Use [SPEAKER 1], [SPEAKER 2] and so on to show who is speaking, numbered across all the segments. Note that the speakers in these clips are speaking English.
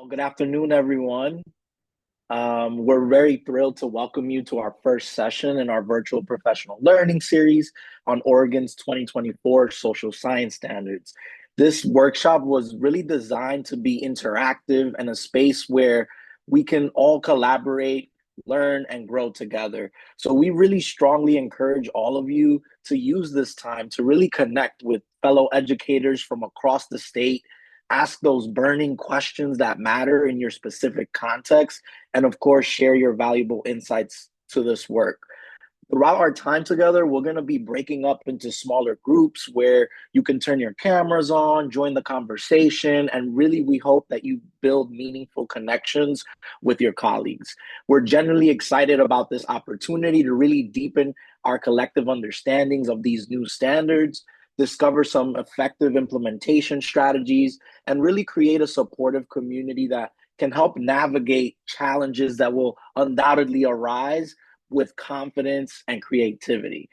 [SPEAKER 1] Well, good afternoon, everyone. We're very thrilled to welcome you to our first session in our virtual professional learning series on Oregon's 2024 social science standards. This workshop was really designed to be interactive and a space where we can all collaborate, learn, and grow together. So we really strongly encourage all of you to use this time to really connect with fellow educators from across the state, ask those burning questions that matter in your specific context, and of course, share your valuable insights to this work. Throughout our time together, we're going to be breaking up into smaller groups where you can turn your cameras on, join the conversation, and really, we hope that you build meaningful connections with your colleagues. We're genuinely excited about this opportunity to really deepen our collective understandings of these new standards, discover some effective implementation strategies, and really create a supportive community that can help navigate challenges that will undoubtedly arise with confidence and creativity.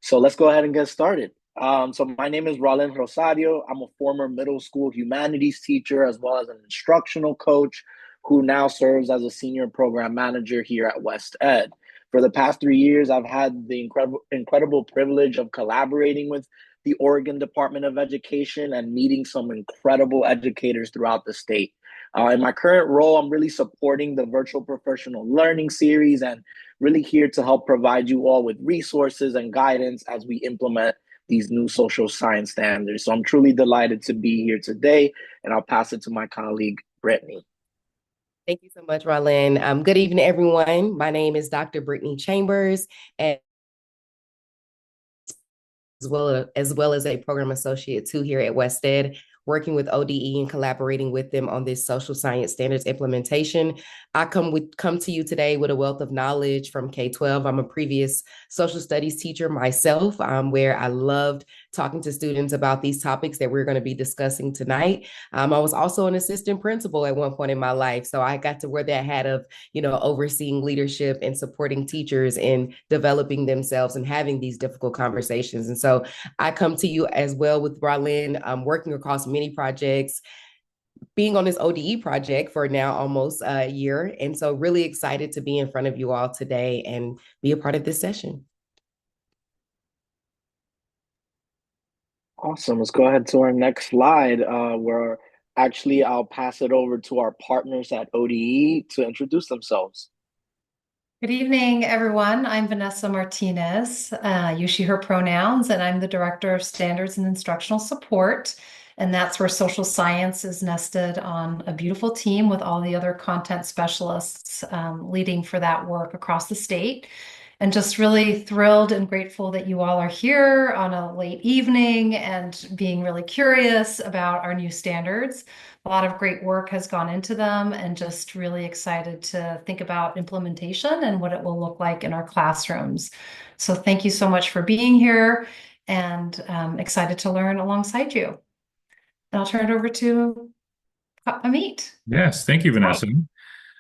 [SPEAKER 1] So let's go ahead and get started. So my name is Roland Rosario. I'm a former middle school humanities teacher as well as an instructional coach who now serves as a senior program manager here at West Ed. For the past 3 years, I've had the incredible privilege of collaborating with the Oregon Department of Education and meeting some incredible educators throughout the state. In my current role, I'm really supporting the virtual professional learning series and really here to help provide you all with resources and guidance as we implement these new social science standards. So I'm truly delighted to be here today, and I'll pass it to my colleague, Brittany.
[SPEAKER 2] Thank you so much, Marlene. Good evening, everyone. My name is Dr. Brittany Chambers, and as well as a program associate too here at West Ed, working with ODE and collaborating with them on this social science standards implementation. I come to you today with a wealth of knowledge from K-12. I'm a previous social studies teacher myself, where I loved talking to students about these topics that we're going to be discussing tonight. I was also an assistant principal at one point in my life, so I got to wear that hat of, overseeing leadership and supporting teachers in developing themselves and having these difficult conversations. And so I come to you as well with Bralyn, working across many projects, being on this ODE project for now almost a year. And so really excited to be in front of you all today and be a part of this session.
[SPEAKER 1] Awesome. Let's go ahead to our next slide, where actually I'll pass it over to our partners at ODE to introduce themselves.
[SPEAKER 3] Good evening, everyone. I'm Vanessa Martinez, use she, her pronouns, and I'm the Director of Standards and Instructional Support. And that's where social science is nested on a beautiful team with all the other content specialists leading for that work across the state. And just really thrilled and grateful that you all are here on a late evening and being really curious about our new standards. A lot of great work has gone into them, and just really excited to think about implementation and what it will look like in our classrooms. So thank you so much for being here, and excited to learn alongside you. And I'll turn it over to Amit.
[SPEAKER 4] Yes, thank you, Vanessa.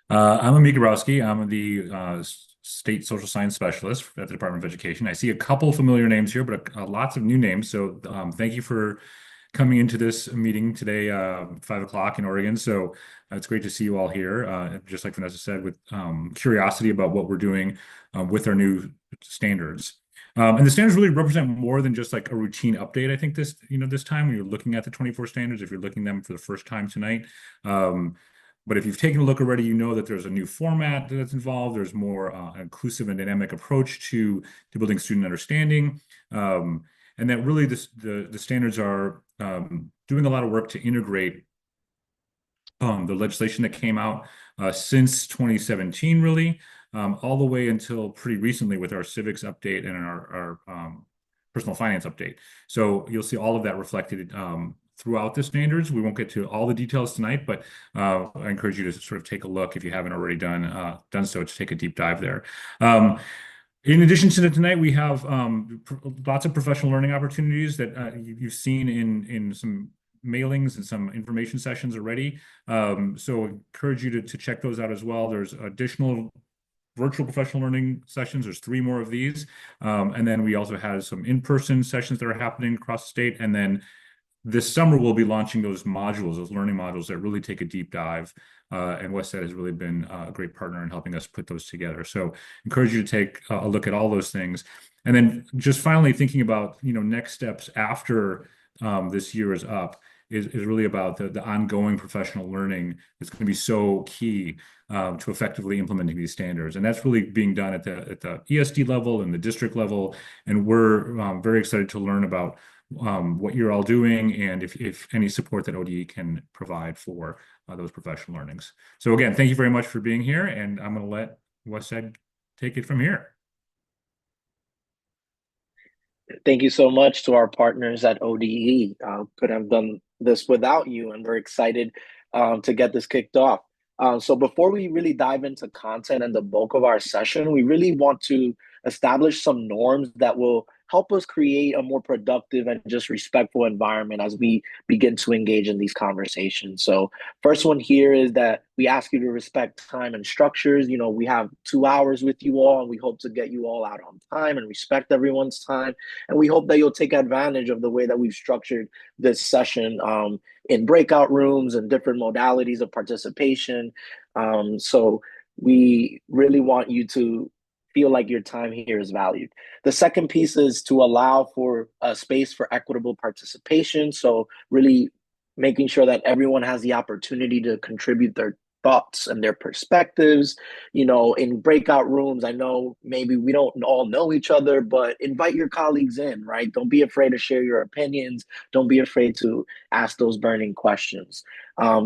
[SPEAKER 4] I'm Amit Gabrowski. I'm the State Social Science Specialist at the Department of Education. I see a couple familiar names here, but lots of new names. So thank you for coming into this meeting today, 5 o'clock in Oregon. So it's great to see you all here. Just like Vanessa said, with curiosity about what we're doing with our new standards. And the standards really represent more than just like a routine update. I think this time when you're looking at the 24 standards, if you're looking at them for the first time tonight. But if you've taken a look already, you know that there's a new format that's involved. There's more inclusive and dynamic approach to building student understanding. And that really the standards are doing a lot of work to integrate the legislation that came out since 2017, really, all the way until pretty recently with our civics update and our personal finance update. So you'll see all of that reflected throughout the standards. We won't get to all the details tonight, but I encourage you to sort of take a look if you haven't already done so, to take a deep dive there. In addition to that, tonight we have lots of professional learning opportunities that you've seen in some mailings and some information sessions already. So I encourage you to check those out as well. There's additional virtual professional learning sessions. There's 3 more of these. And then we also have some in-person sessions that are happening across the state. And then this summer, we'll be launching those learning modules that really take a deep dive and Wested has really been a great partner in helping us put those together. So encourage you to take a look at all those things. And then just finally thinking about, next steps after this year is up is really about the ongoing professional learning that's going to be so key to effectively implementing these standards. And that's really being done at the ESD level and the district level. And we're very excited to learn about what you're all doing and if any support that ODE can provide for those professional learnings. So again, thank you very much for being here, and I'm going to let Wested take it from here.
[SPEAKER 1] Thank you so much to our partners at ODE. Could have done this without you, and we're excited to get this kicked off. So before we really dive into content and the bulk of our session, we really want to establish some norms that will help us create a more productive and just respectful environment as we begin to engage in these conversations. So first one here is that we ask you to respect time and structures. We have 2 hours with you all, and we hope to get you all out on time and respect everyone's time. And we hope that you'll take advantage of the way that we've structured this session in breakout rooms and different modalities of participation. So we really want you to feel like your time here is valued. The second piece is to allow for a space for equitable participation. So really making sure that everyone has the opportunity to contribute their thoughts and their perspectives. In breakout rooms, I know maybe we don't all know each other, but invite your colleagues in, right? Don't be afraid to share your opinions. Don't be afraid to ask those burning questions.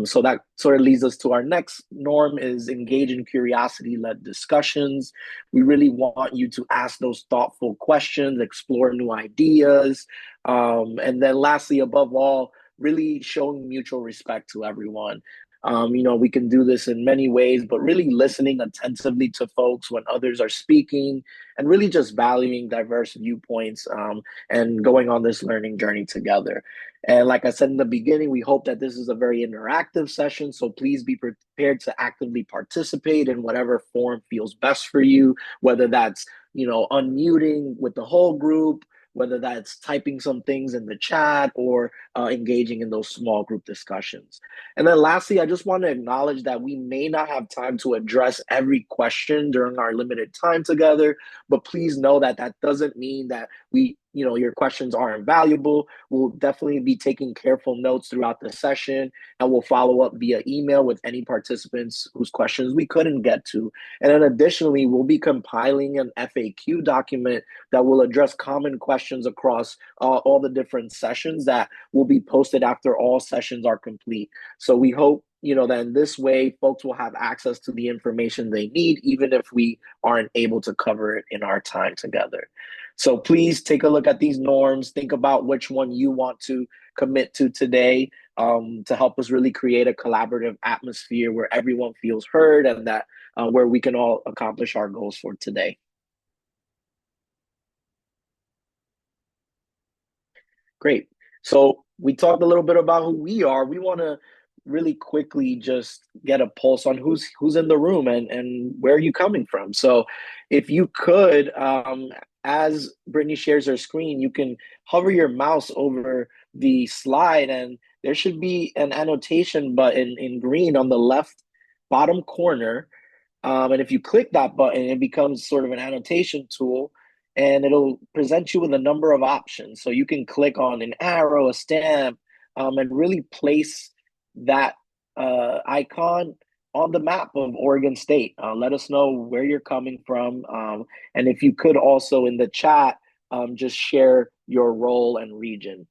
[SPEAKER 1] So that sort of leads us to our next norm is engage in curiosity-led discussions. We really want you to ask those thoughtful questions, explore new ideas. And then lastly, above all, really showing mutual respect to everyone. We can do this in many ways, but really listening attentively to folks when others are speaking and really just valuing diverse viewpoints and going on this learning journey together. And like I said in the beginning, we hope that this is a very interactive session. So please be prepared to actively participate in whatever form feels best for you, whether that's, unmuting with the whole group, whether that's typing some things in the chat or engaging in those small group discussions. And then lastly, I just want to acknowledge that we may not have time to address every question during our limited time together, but please know that that doesn't mean that your questions are invaluable. We'll definitely be taking careful notes throughout the session, and we'll follow up via email with any participants whose questions we couldn't get to. And then additionally, we'll be compiling an FAQ document that will address common questions across all the different sessions that will be posted after all sessions are complete. So we hope that in this way, folks will have access to the information they need, even if we aren't able to cover it in our time together. So please take a look at these norms, think about which one you want to commit to today to help us really create a collaborative atmosphere where everyone feels heard and that where we can all accomplish our goals for today. Great. So we talked a little bit about who we are. We want to really quickly just get a pulse on who's in the room and where are you coming from. So if you could, as Brittany shares her screen, you can hover your mouse over the slide and there should be an annotation button in green on the left bottom corner. And if you click that button, it becomes sort of an annotation tool and it'll present you with a number of options. So you can click on an arrow, a stamp, and really place that icon on the map of Oregon State. Let us know where you're coming from. And if you could also in the chat, just share your role and region.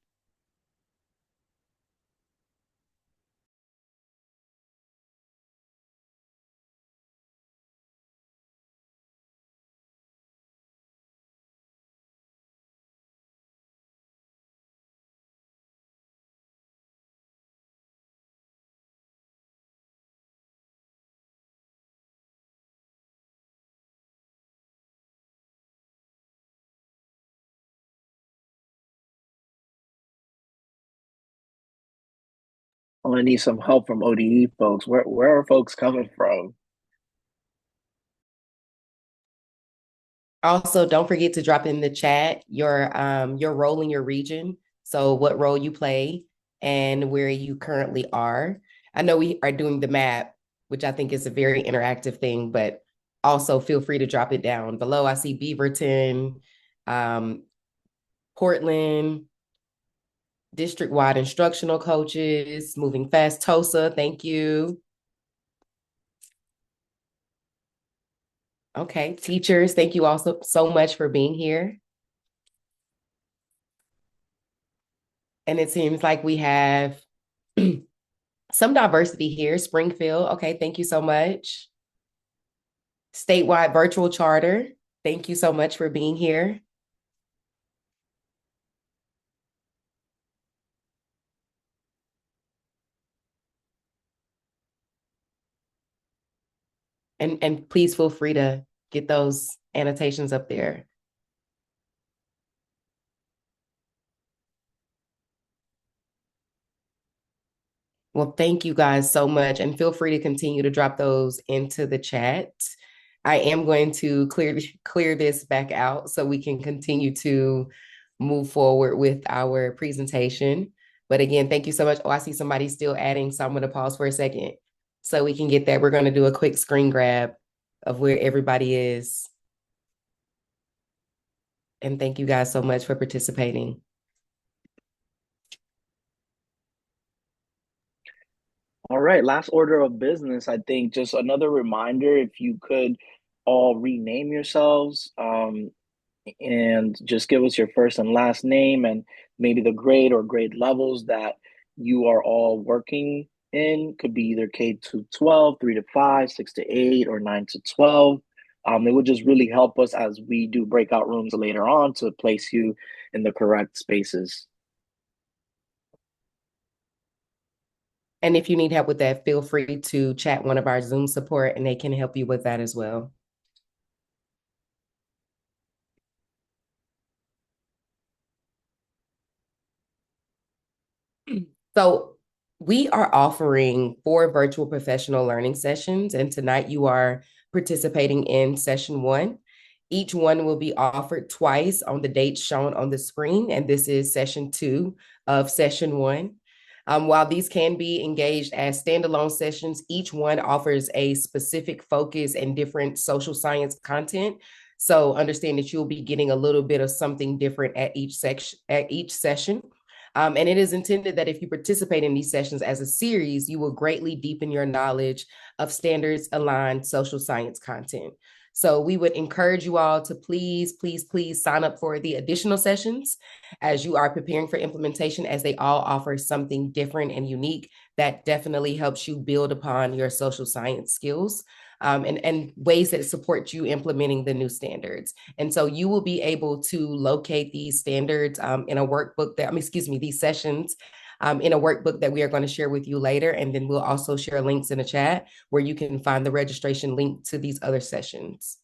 [SPEAKER 1] I'm gonna need some help from ODE folks. Where are folks coming from?
[SPEAKER 2] Also, don't forget to drop in the chat your role in your region. So what role you play and where you currently are. I know we are doing the map which I think is a very interactive thing, but also feel free to drop it down below. I see Beaverton, Portland, district-wide instructional coaches, moving fast, Tosa, thank you. Okay, teachers, thank you also so much for being here. And it seems like we have some diversity here. Springfield, okay, thank you so much. Statewide virtual charter, thank you so much for being here. And please feel free to get those annotations up there. Well, thank you guys so much, and feel free to continue to drop those into the chat. I am going to clear this back out so we can continue to move forward with our presentation. But again, thank you so much. Oh, I see somebody still adding, so I'm going to pause for a second so we can get that. We're going to do a quick screen grab of where everybody is. And thank you guys so much for participating.
[SPEAKER 1] All right, last order of business. I think just another reminder, if you could all rename yourselves and just give us your first and last name and maybe the grade or grade levels that you are all working in. Could be either K to 12, 3 to 5, 6 to 8, or 9 to 12. It would just really help us as we do breakout rooms later on to place you in the correct spaces.
[SPEAKER 2] And if you need help with that, feel free to chat one of our Zoom support and they can help you with that as well. So we are offering 4 virtual professional learning sessions, and tonight you are participating in session 1. Each one will be offered twice on the dates shown on the screen, and this is session 2 of session 1. While these can be engaged as standalone sessions, each one offers a specific focus and different social science content. So understand that you'll be getting a little bit of something different at each session. And it is intended that if you participate in these sessions as a series, you will greatly deepen your knowledge of standards-aligned social science content. So we would encourage you all to please sign up for the additional sessions as you are preparing for implementation, as they all offer something different and unique that definitely helps you build upon your social science skills. And ways that support you implementing the new standards. And so you will be able to locate these standards in a workbook these sessions in a workbook that we are going to share with you later. And then we'll also share links in the chat where you can find the registration link to these other sessions.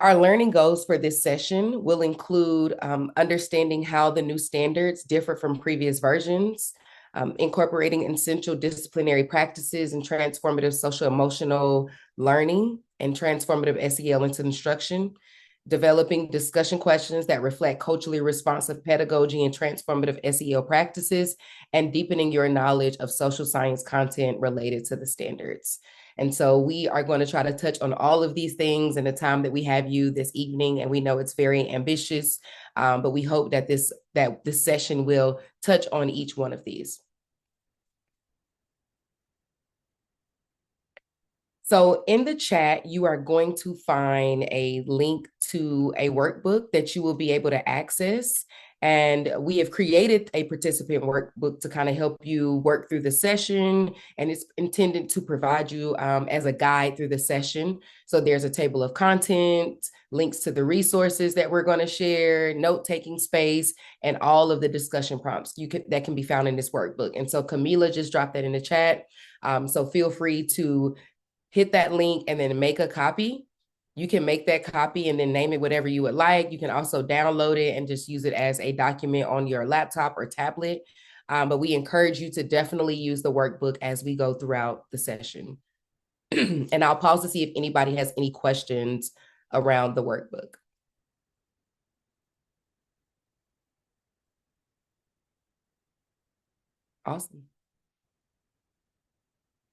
[SPEAKER 2] Our learning goals for this session will include understanding how the new standards differ from previous versions, incorporating essential disciplinary practices and transformative social-emotional learning and transformative SEL into instruction, developing discussion questions that reflect culturally responsive pedagogy and transformative SEL practices, and deepening your knowledge of social science content related to the standards. And so we are going to try to touch on all of these things in the time that we have you this evening. And we know it's very ambitious, but we hope that this session will touch on each one of these. So in the chat, you are going to find a link to a workbook that you will be able to access. And we have created a participant workbook to kind of help you work through the session. And it's intended to provide you as a guide through the session. So there's a table of content, links to the resources that we're going to share, note-taking space, and all of the discussion prompts that can be found in this workbook. And so Camila just dropped that in the chat. So feel free to hit that link and then make a copy. You can make that copy and then name it whatever you would like. You can also download it and just use it as a document on your laptop or tablet. But we encourage you to definitely use the workbook as we go throughout the session. And I'll pause to see if anybody has any questions around the workbook. Awesome.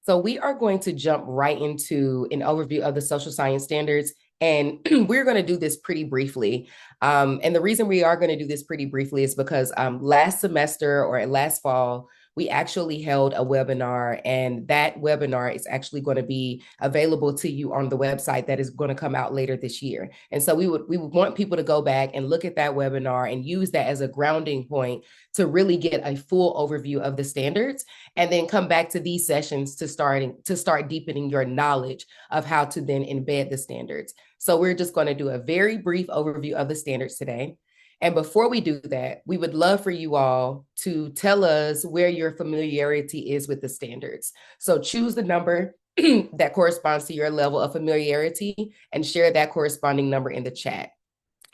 [SPEAKER 2] So we are going to jump right into an overview of the social science standards. And we're going to do this pretty briefly. And the reason we are going to do this pretty briefly is because last semester or last fall, we actually held a webinar, and that webinar is actually going to be available to you on the website that is going to come out later this year. And so we would want people to go back and look at that webinar and use that as a grounding point to really get a full overview of the standards, and then come back to these sessions to start deepening your knowledge of how to then embed the standards. So we're just going to do a very brief overview of the standards today. And before we do that, we would love for you all to tell us where your familiarity is with the standards. So choose the number that corresponds to your level of familiarity and share that corresponding number in the chat.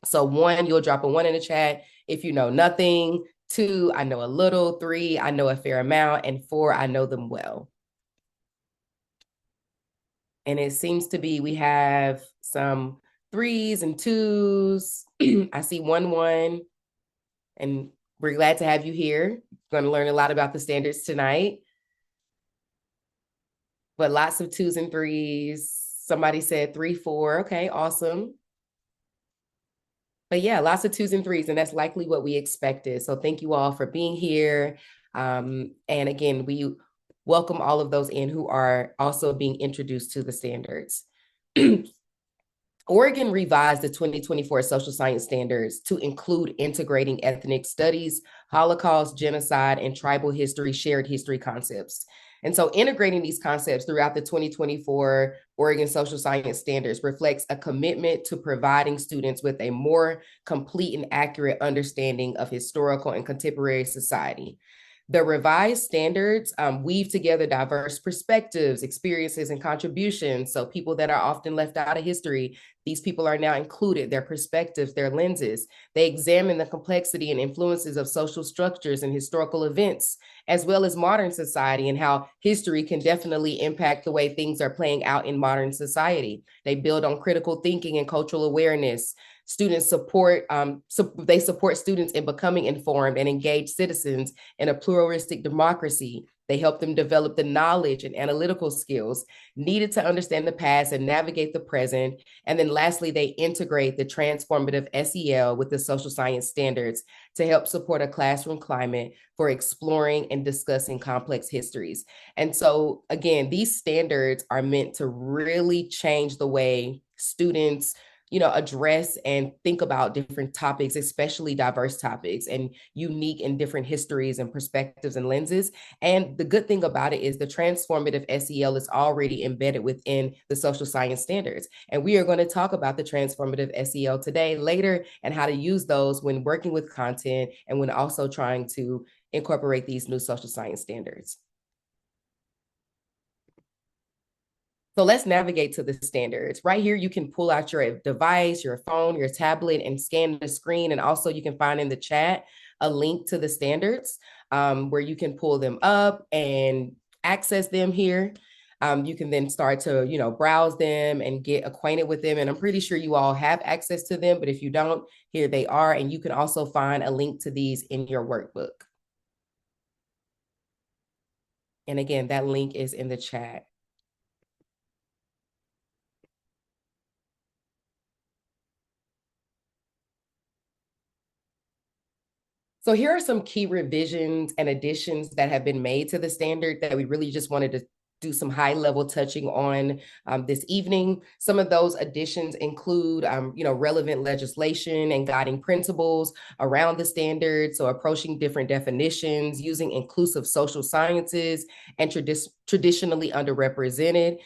[SPEAKER 2] So 1, you'll drop a 1 in the chat if you know nothing. 2, I know a little. 3, I know a fair amount. And 4, I know them well. And it seems to be we have some 3s and 2s. I see 1. And we're glad to have you here. Going to learn a lot about the standards tonight. But lots of 2s and 3s. Somebody said 3, 4. Okay, awesome. But yeah, lots of 2s and 3s, and that's likely what we expected. So thank you all for being here. And again, we welcome all of those in who are also being introduced to the standards. Oregon revised the 2024 social science standards to include integrating ethnic studies, Holocaust, genocide, and tribal history, shared history concepts. And so integrating these concepts throughout the 2024 Oregon social science standards reflects a commitment to providing students with a more complete and accurate understanding of historical and contemporary society. The revised standards weave together diverse perspectives, experiences, and contributions. So people that are often left out of history, these people are now included, their perspectives, their lenses. They examine the complexity and influences of social structures and historical events, as well as modern society, and how history can definitely impact the way things are playing out in modern society. They build on critical thinking and cultural awareness. Students support students in becoming informed and engaged citizens in a pluralistic democracy. They help them develop the knowledge and analytical skills needed to understand the past and navigate the present. And then lastly, they integrate the transformative SEL with the social science standards to help support a classroom climate for exploring and discussing complex histories. And so again, these standards are meant to really change the way students address and think about different topics, especially diverse topics and unique and different histories and perspectives and lenses. And the good thing about it is the transformative SEL is already embedded within the social science standards. And we are going to talk about the transformative SEL today, later, and how to use those when working with content and when also trying to incorporate these new social science standards. So let's navigate to the standards. Right here, you can pull out your device, your phone, your tablet, and scan the screen. And also you can find in the chat a link to the standards where you can pull them up and access them here. You can then start to, browse them and get acquainted with them. And I'm pretty sure you all have access to them, but if you don't, here they are. And you can also find a link to these in your workbook. And again, that link is in the chat. So here are some key revisions and additions that have been made to the standard that we really just wanted to do some high-level touching on this evening. Some of those additions include, relevant legislation and guiding principles around the standards, so approaching different definitions, using inclusive social sciences and traditionally underrepresented,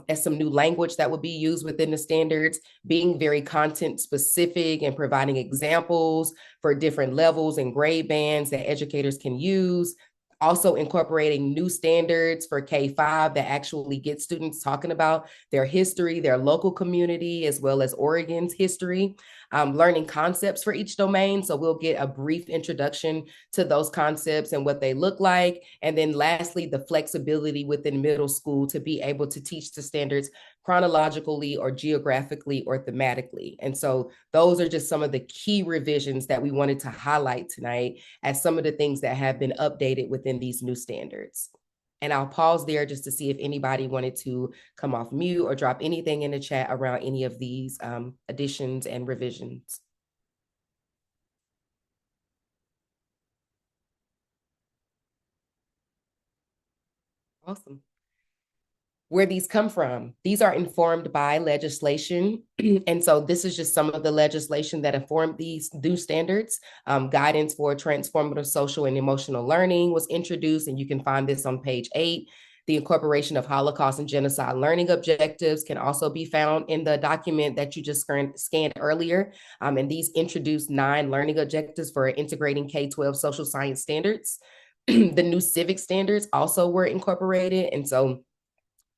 [SPEAKER 2] as some new language that would be used within the standards, being very content specific and providing examples for different levels and grade bands that educators can use. Also incorporating new standards for K-5 that actually get students talking about their history, their local community, as well as Oregon's history, learning concepts for each domain. So we'll get a brief introduction to those concepts and what they look like. And then lastly, the flexibility within middle school to be able to teach the standards chronologically or geographically or thematically. And so those are just some of the key revisions that we wanted to highlight tonight as some of the things that have been updated within these new standards. And I'll pause there just to see if anybody wanted to come off mute or drop anything in the chat around any of these additions and revisions. Awesome. Where these come from. These are informed by legislation. And so this is just some of the legislation that informed these new standards. Guidance for transformative social and emotional learning was introduced, and you can find this on page 8. The incorporation of Holocaust and genocide learning objectives can also be found in the document that you just scanned earlier. And these introduced 9 learning objectives for integrating K-12 social science standards. The new civic standards also were incorporated. And so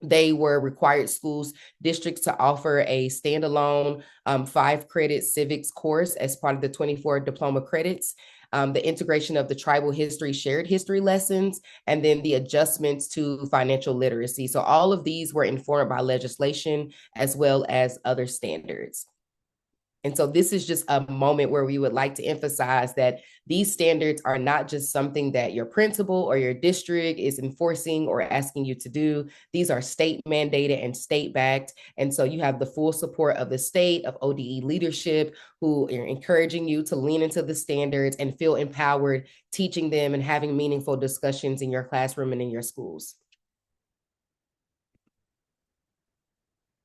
[SPEAKER 2] they were required schools districts to offer a standalone 5-credit civics course as part of the 24 diploma credits, the integration of the tribal history, shared history lessons, and then the adjustments to financial literacy. So all of these were informed by legislation as well as other standards. And so this is just a moment where we would like to emphasize that these standards are not just something that your principal or your district is enforcing or asking you to do. These are state mandated and state backed. And so you have the full support of the state, of ODE leadership, who are encouraging you to lean into the standards and feel empowered teaching them and having meaningful discussions in your classroom and in your schools.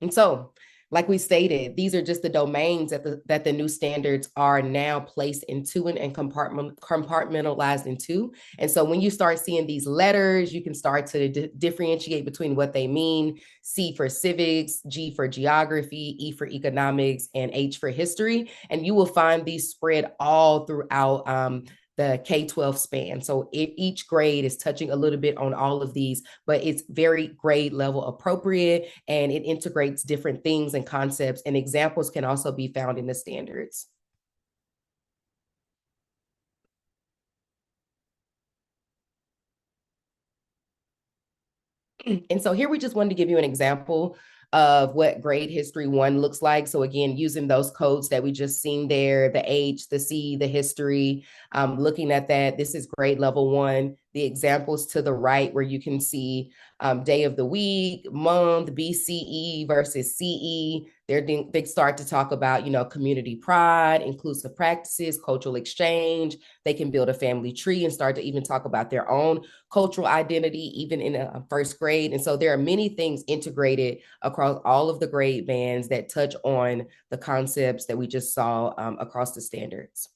[SPEAKER 2] And so, like we stated, these are just the domains that the new standards are now placed into and compartmentalized into. And so when you start seeing these letters, you can start to differentiate between what they mean. C for civics, G for geography, E for economics, and H for history. And you will find these spread all throughout the K-12 span. So each grade is touching a little bit on all of these, but it's very grade level appropriate, and it integrates different things and concepts, and examples can also be found in the standards. And so here we just wanted to give you an example of what grade history 1 looks like. So again, using those codes that we just seen there, the H, the C, the history, looking at that, this is grade level 1. The examples to the right where you can see day of the week, month, BCE versus CE. They start to talk about, community pride, inclusive practices, cultural exchange. They can build a family tree and start to even talk about their own cultural identity, even in a first grade. And so there are many things integrated across all of the grade bands that touch on the concepts that we just saw across the standards.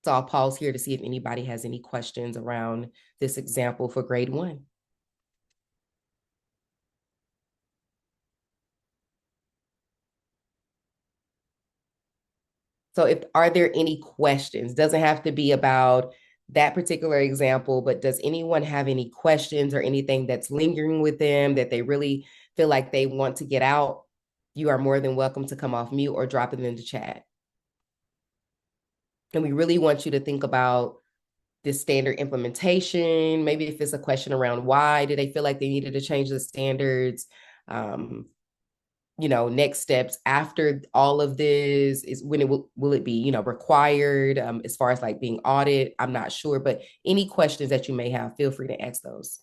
[SPEAKER 2] So I'll pause here to see if anybody has any questions around this example for grade 1. So are there any questions? Doesn't have to be about that particular example, but does anyone have any questions or anything that's lingering with them that they really feel like they want to get out? You are more than welcome to come off mute or drop it in the chat. And we really want you to think about this standard implementation. Maybe if it's a question around why did they feel like they needed to change the standards? Next steps after all of this is when will it be, required as far as like being audited? I'm not sure, but any questions that you may have, feel free to ask those.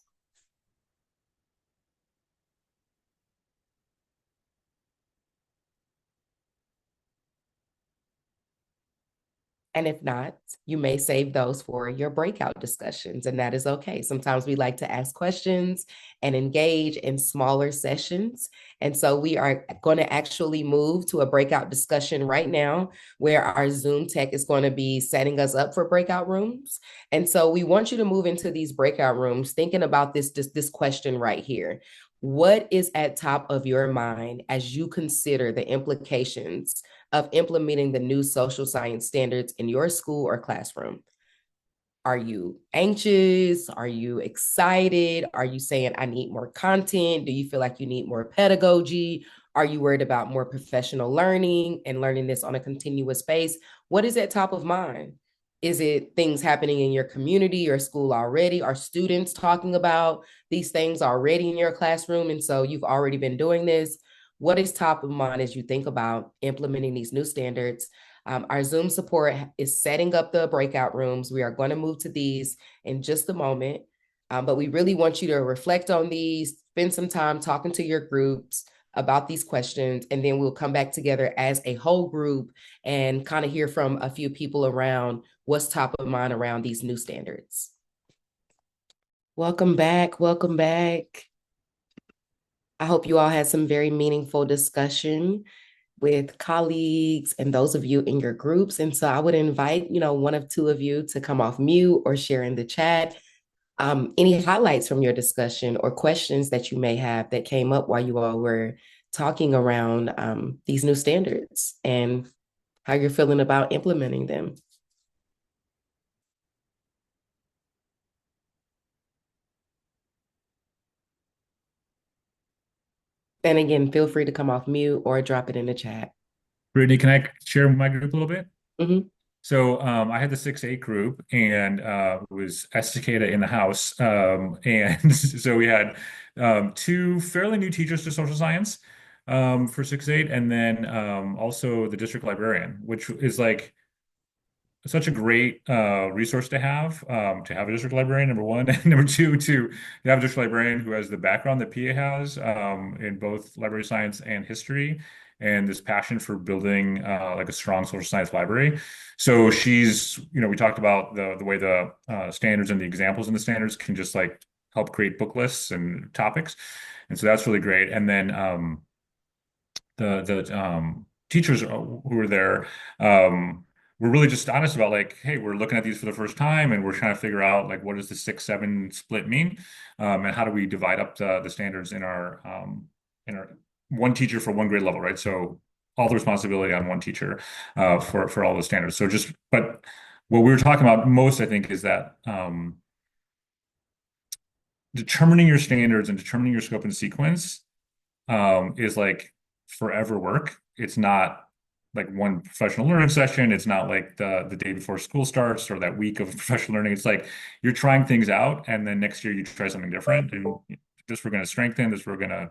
[SPEAKER 2] And if not, you may save those for your breakout discussions, and that is okay. Sometimes we like to ask questions and engage in smaller sessions. And so we are going to actually move to a breakout discussion right now where our Zoom tech is going to be setting us up for breakout rooms. And so we want you to move into these breakout rooms thinking about this question right here. What is at top of your mind as you consider the implications of implementing the new social science standards in your school or classroom? Are you anxious? Are you excited? Are you saying, I need more content? Do you feel like you need more pedagogy? Are you worried about more professional learning and learning this on a continuous basis? What is at top of mind? Is it things happening in your community or school already? Are students talking about these things already in your classroom? And so you've already been doing this. What is top of mind as you think about implementing these new standards? Our Zoom support is setting up the breakout rooms. We are going to move to these in just a moment. But we really want you to reflect on these, spend some time talking to your groups about these questions, and then we'll come back together as a whole group and kind of hear from a few people around what's top of mind around these new standards. Welcome back. Welcome back. I hope you all had some very meaningful discussion with colleagues and those of you in your groups. And so I would invite, one of two of you to come off mute or share in the chat any highlights from your discussion or questions that you may have that came up while you all were talking around these new standards and how you're feeling about implementing them. And again, feel free to come off mute or drop it in the chat.
[SPEAKER 4] Brittany, can I share my group a little bit?
[SPEAKER 2] Mm-hmm.
[SPEAKER 4] So I had the 6-8 group, and it was Estacada in the house. And so we had two fairly new teachers to social science for 6-8, and then also the district librarian, which is like such a great resource to have a district librarian, number one, and number two, to have a district librarian who has the background that PA has in both library science and history, and this passion for building like a strong social science library. So she's, we talked about the way the standards and the examples in the standards can just like help create book lists and topics, and so that's really great. And then the teachers who were there. We're really just honest about like, hey, we're looking at these for the first time and we're trying to figure out like what does the 6-7 split mean, and how do we divide up the standards in our one teacher for one grade level, right? So all the responsibility on one teacher for all the standards. But what we were talking about most, I think, is that determining your standards and determining your scope and sequence is like forever work. It's not like one professional learning session. It's not like the day before school starts or that week of professional learning. It's like you're trying things out, and then next year you try something different. And this we're going to strengthen, this we're going to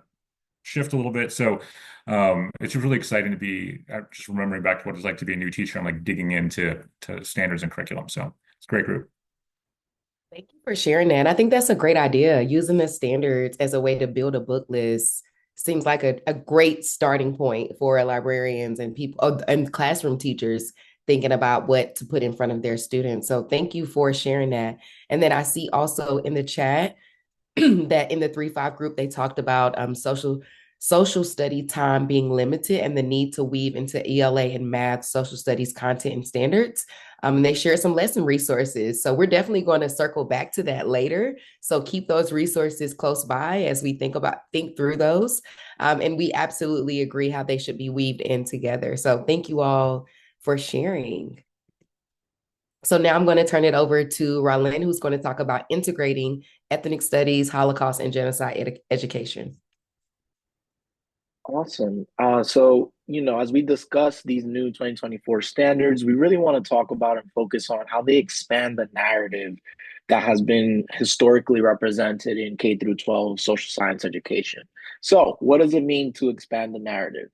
[SPEAKER 4] shift a little bit. So it's really exciting to be just remembering back to what it's like to be a new teacher and like digging into standards and curriculum. So it's a great group.
[SPEAKER 2] Thank you for sharing that. I think that's a great idea. Using the standards as a way to build a book list seems like a great starting point for librarians and people and classroom teachers thinking about what to put in front of their students. So thank you for sharing that. And then I see also in the chat that in the 3-5 group, they talked about social study time being limited and the need to weave into ELA and math, social studies content and standards. And they shared some lesson resources. So we're definitely going to circle back to that later. So keep those resources close by as we think through those. And we absolutely agree how they should be weaved in together. So thank you all for sharing. So now I'm going to turn it over to Ralyn, who's going to talk about integrating ethnic studies, Holocaust, and genocide education.
[SPEAKER 1] Awesome. So, as we discuss these new 2024 standards, we really want to talk about and focus on how they expand the narrative that has been historically represented in K through 12 social science education. So, what does it mean to expand the narrative?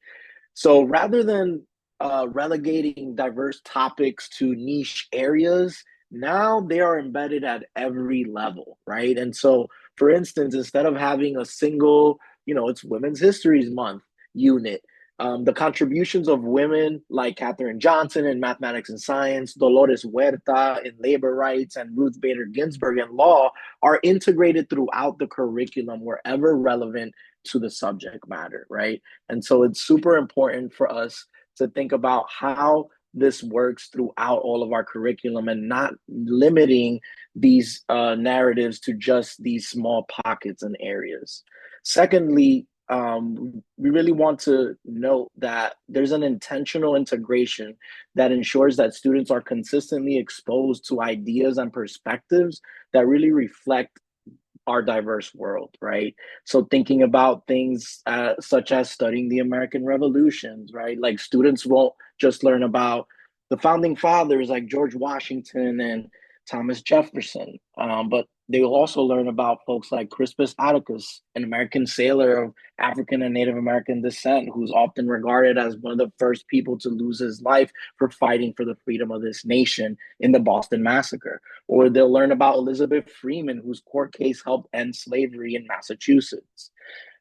[SPEAKER 1] So, rather than relegating diverse topics to niche areas, now they are embedded at every level, right? And so, for instance, instead of having a single, it's Women's History Month unit, the contributions of women like Katherine Johnson in mathematics and science, Dolores Huerta in labor rights, and Ruth Bader Ginsburg in law are integrated throughout the curriculum wherever relevant to the subject matter, right? And so it's super important for us to think about how this works throughout all of our curriculum and not limiting these narratives to just these small pockets and areas. Secondly, we really want to note that there's an intentional integration that ensures that students are consistently exposed to ideas and perspectives that really reflect our diverse world, right? So thinking about things such as studying the American revolutions, right? Like students won't just learn about the founding fathers like George Washington and Thomas Jefferson. But they will also learn about folks like Crispus Attucks, an American sailor of African and Native American descent, who's often regarded as one of the first people to lose his life for fighting for the freedom of this nation in the Boston Massacre. Or they'll learn about Elizabeth Freeman, whose court case helped end slavery in Massachusetts.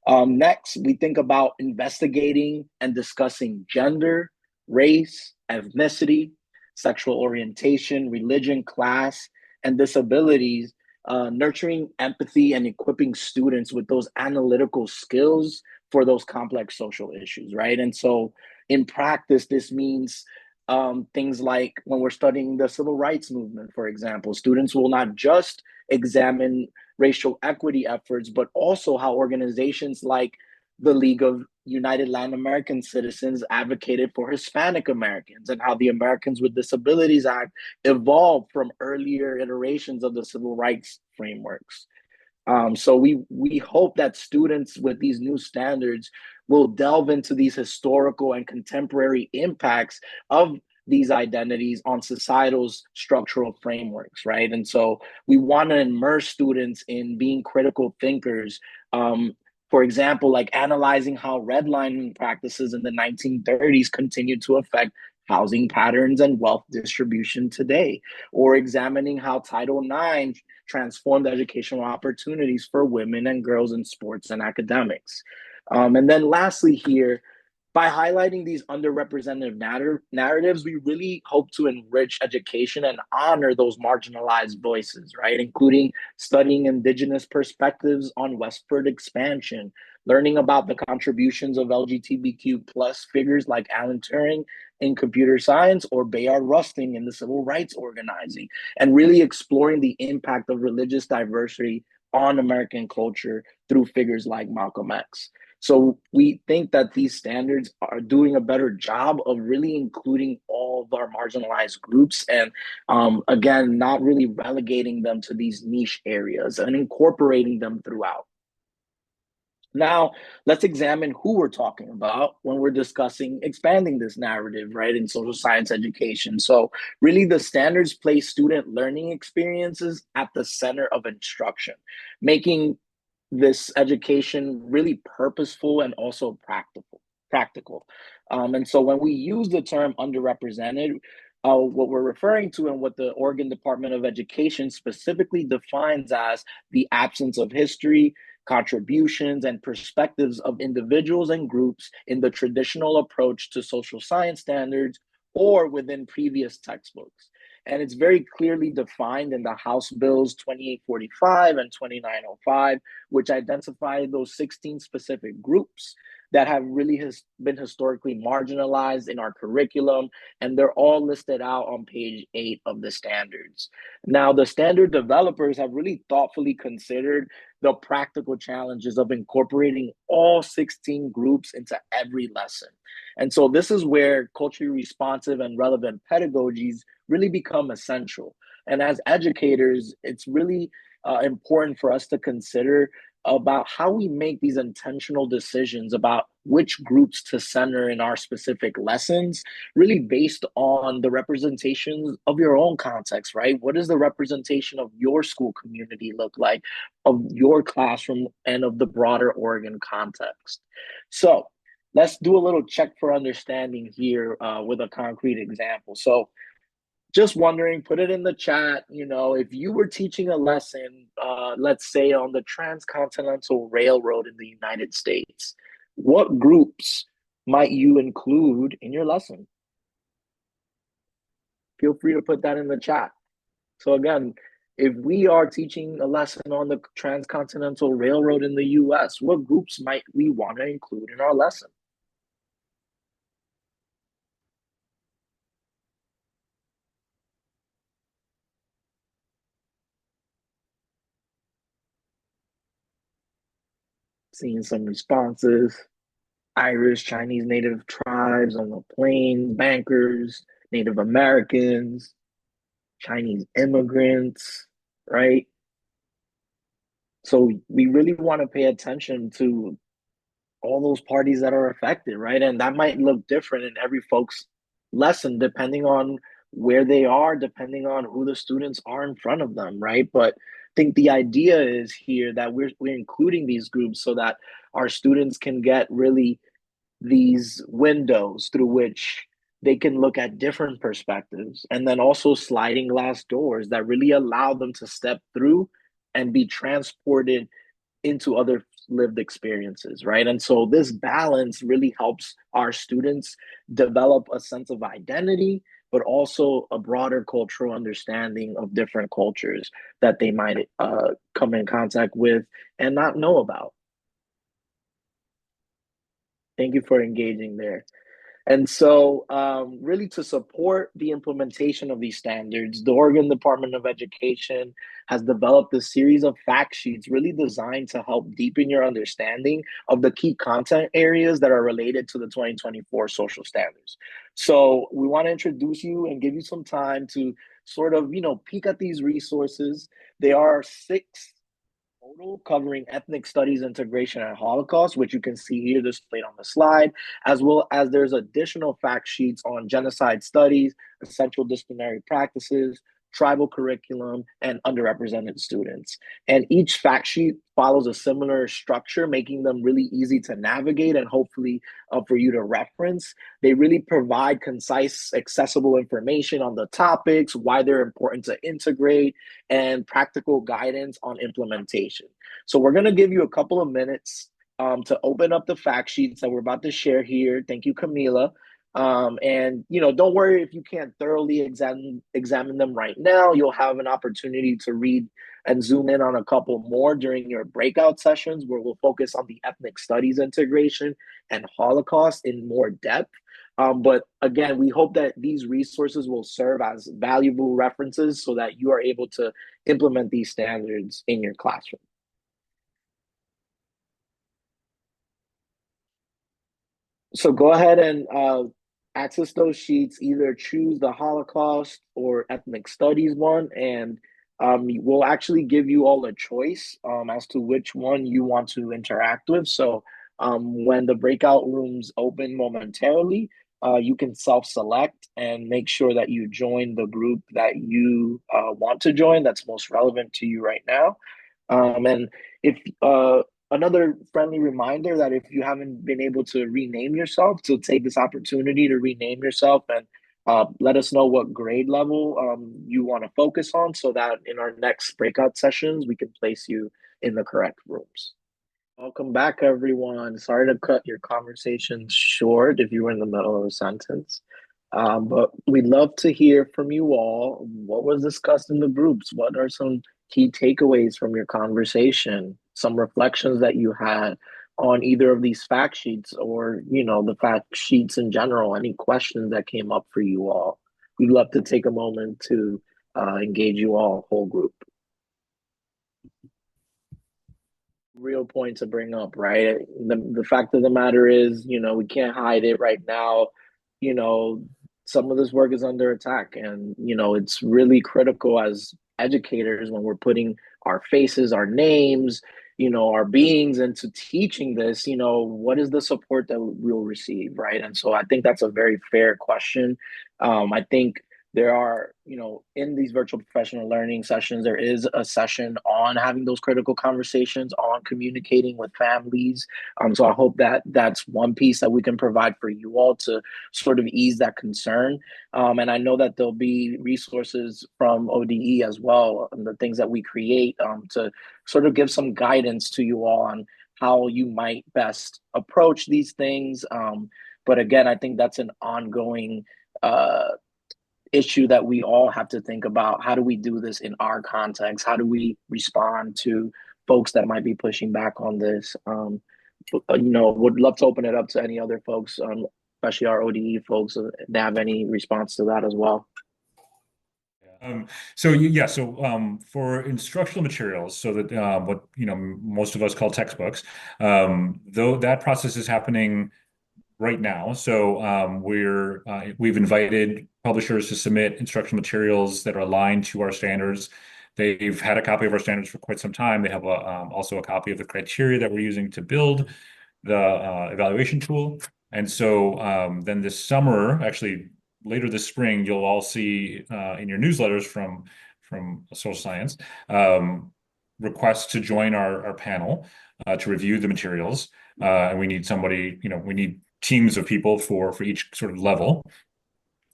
[SPEAKER 1] Next, we think about investigating and discussing gender, race, ethnicity, sexual orientation, religion, class, and disabilities, nurturing empathy and equipping students with those analytical skills for those complex social issues, right? And so in practice, this means things like when we're studying the civil rights movement, for example, students will not just examine racial equity efforts, but also how organizations like the League of United Latin American Citizens advocated for Hispanic Americans, and how the Americans with Disabilities Act evolved from earlier iterations of the civil rights frameworks. So we hope that students with these new standards will delve into these historical and contemporary impacts of these identities on societal's structural frameworks, right? And so we want to immerse students in being critical thinkers. For example, like analyzing how redlining practices in the 1930s continued to affect housing patterns and wealth distribution today, or examining how Title IX transformed educational opportunities for women and girls in sports and academics. And then lastly here, by highlighting these underrepresented narratives, we really hope to enrich education and honor those marginalized voices, right? Including studying Indigenous perspectives on westward expansion, learning about the contributions of LGBTQ plus figures like Alan Turing in computer science or Bayard Rustin in the civil rights organizing, and really exploring the impact of religious diversity on American culture through figures like Malcolm X. So we think that these standards are doing a better job of really including all of our marginalized groups and, again, not really relegating them to these niche areas and incorporating them throughout. Now, let's examine who we're talking about when we're discussing expanding this narrative, right, in social science education. So really the standards place student learning experiences at the center of instruction, making this education really purposeful and also practical. And so when we use the term underrepresented, what we're referring to and what the Oregon Department of Education specifically defines as the absence of history, contributions, and perspectives of individuals and groups in the traditional approach to social science standards or within previous textbooks. And it's very clearly defined in the House Bills 2845 and 2905, which identify those 16 specific groups that have really been historically marginalized in our curriculum, and they're all listed out on page 8 of the standards. Now, the standard developers have really thoughtfully considered the practical challenges of incorporating all 16 groups into every lesson. And so this is where culturally responsive and relevant pedagogies really become essential. And as educators, it's really important for us to consider about how we make these intentional decisions about which groups to center in our specific lessons, really based on the representations of your own context, right? What does the representation of your school community look like, of your classroom, and of the broader Oregon context? So let's do a little check for understanding here with a concrete example. So just wondering, put it in the chat, if you were teaching a lesson, let's say on the Transcontinental Railroad in the United States, what groups might you include in your lesson? Feel free to put that in the chat. So again, if we are teaching a lesson on the Transcontinental Railroad in the US, what groups might we want to include in our lesson? Seeing some responses. Irish, Chinese native tribes on the plains, bankers, Native Americans, Chinese immigrants, right? So we really want to pay attention to all those parties that are affected, right? And that might look different in every folks lesson depending on where they are, depending on who the students are in front of them, right? But I think the idea is here that we're including these groups so that our students can get really these windows through which they can look at different perspectives, and then also sliding glass doors that really allow them to step through and be transported into other lived experiences, right? And so this balance really helps our students develop a sense of identity, but also a broader cultural understanding of different cultures that they might come in contact with and not know about. Thank you for engaging there. And so, really, to support the implementation of these standards, the Oregon Department of Education has developed a series of fact sheets really designed to help deepen your understanding of the key content areas that are related to the 2024 social standards. So, we want to introduce you and give you some time to sort of, peek at these resources. There are 6 total covering ethnic studies, integration, and Holocaust, which you can see here displayed on the slide, as well as there's additional fact sheets on genocide studies, essential disciplinary practices, tribal curriculum, and underrepresented students. And each fact sheet follows a similar structure, making them really easy to navigate and hopefully for you to reference. They really provide concise, accessible information on the topics, why they're important to integrate, and practical guidance on implementation. So we're going to give you a couple of minutes to open up the fact sheets that we're about to share here. Thank you, Camila. And don't worry if you can't thoroughly examine them right now. You'll have an opportunity to read and zoom in on a couple more during your breakout sessions, where we'll focus on the ethnic studies integration and Holocaust in more depth. But again, we hope that these resources will serve as valuable references so that you are able to implement these standards in your classroom. So go ahead and access those sheets, either choose the Holocaust or ethnic studies one, and we'll actually give you all a choice as to which one you want to interact with. So when the breakout rooms open momentarily, you can self-select and make sure that you join the group that you want to join that's most relevant to you right now. And if another friendly reminder that if you haven't been able to rename yourself, to take this opportunity to rename yourself and let us know what grade level you want to focus on so that in our next breakout sessions, we can place you in the correct rooms. Welcome back, everyone. Sorry to cut your conversation short if you were in the middle of a sentence. But we'd love to hear from you all. What was discussed in the groups? What are some key takeaways from your conversation? Some reflections that you had on either of these fact sheets or, the fact sheets in general? Any questions that came up for you all? We'd love to take a moment to engage you all, whole group. Real point to bring up, right? The fact of the matter is, we can't hide it right now. Some of this work is under attack, and it's really critical as educators when we're putting our faces, our names, our beings into teaching this. What is the support that we'll receive, right? And so I think that's a very fair question. I think there are, in these virtual professional learning sessions, there is a session on having those critical conversations, on communicating with families. So I hope that that's one piece that we can provide for you all to sort of ease that concern. And I know that there'll be resources from ODE as well, and the things that we create to sort of give some guidance to you all on how you might best approach these things. But again, I think that's an ongoing issue that we all have to think about. How do we do this in our context? How do we respond to folks that might be pushing back on this? Would love to open it up to any other folks, especially our ODE folks, if they have any response to that as well.
[SPEAKER 4] So for instructional materials, so that what most of us call textbooks, though that process is happening right now. So we've invited publishers to submit instructional materials that are aligned to our standards. They've had a copy of our standards for quite some time. They have also a copy of the criteria that we're using to build the evaluation tool. And so then this summer, actually later this spring, you'll all see in your newsletters from social science requests to join our panel to review the materials. And we need somebody, we need teams of people for each sort of level.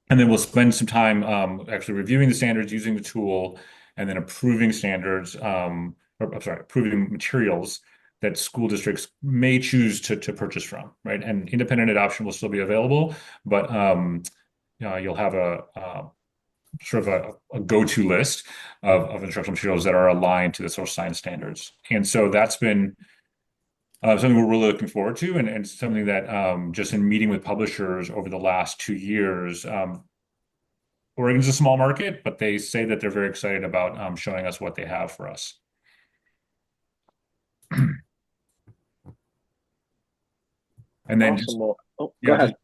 [SPEAKER 4] And then we'll spend some time actually reviewing the standards, using the tool, and then approving standards, approving materials that school districts may choose to purchase from, right? And independent adoption will still be available, but you'll have a sort of a go-to list of instructional materials that are aligned to the social science standards. And so that's been something we're really looking forward to, and something that just in meeting with publishers over the last 2 years, Oregon's a small market, but they say that they're very excited about showing us what they have for us. And then
[SPEAKER 1] awesome. Go ahead.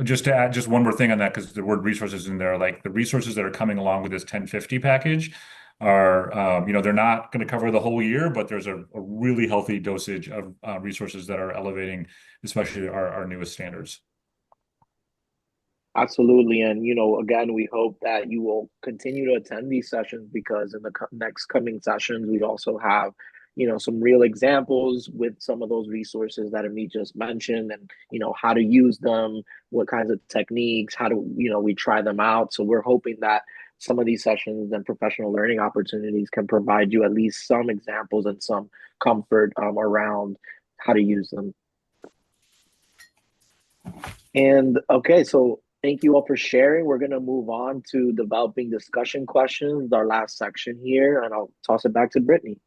[SPEAKER 4] Just to add just one more thing on that, because the word resources in there, like the resources that are coming along with this 1050 package are, they're not going to cover the whole year, but there's a really healthy dosage of resources that are elevating, especially our newest standards.
[SPEAKER 1] Absolutely. And, again, we hope that you will continue to attend these sessions, because in the next coming sessions, we also have, some real examples with some of those resources that Amit just mentioned, and, how to use them, what kinds of techniques, how do, we try them out. So we're hoping that some of these sessions and professional learning opportunities can provide you at least some examples and some comfort around how to use them. And okay, so thank you all for sharing. We're going to move on to developing discussion questions, our last section here, and I'll toss it back to Brittany.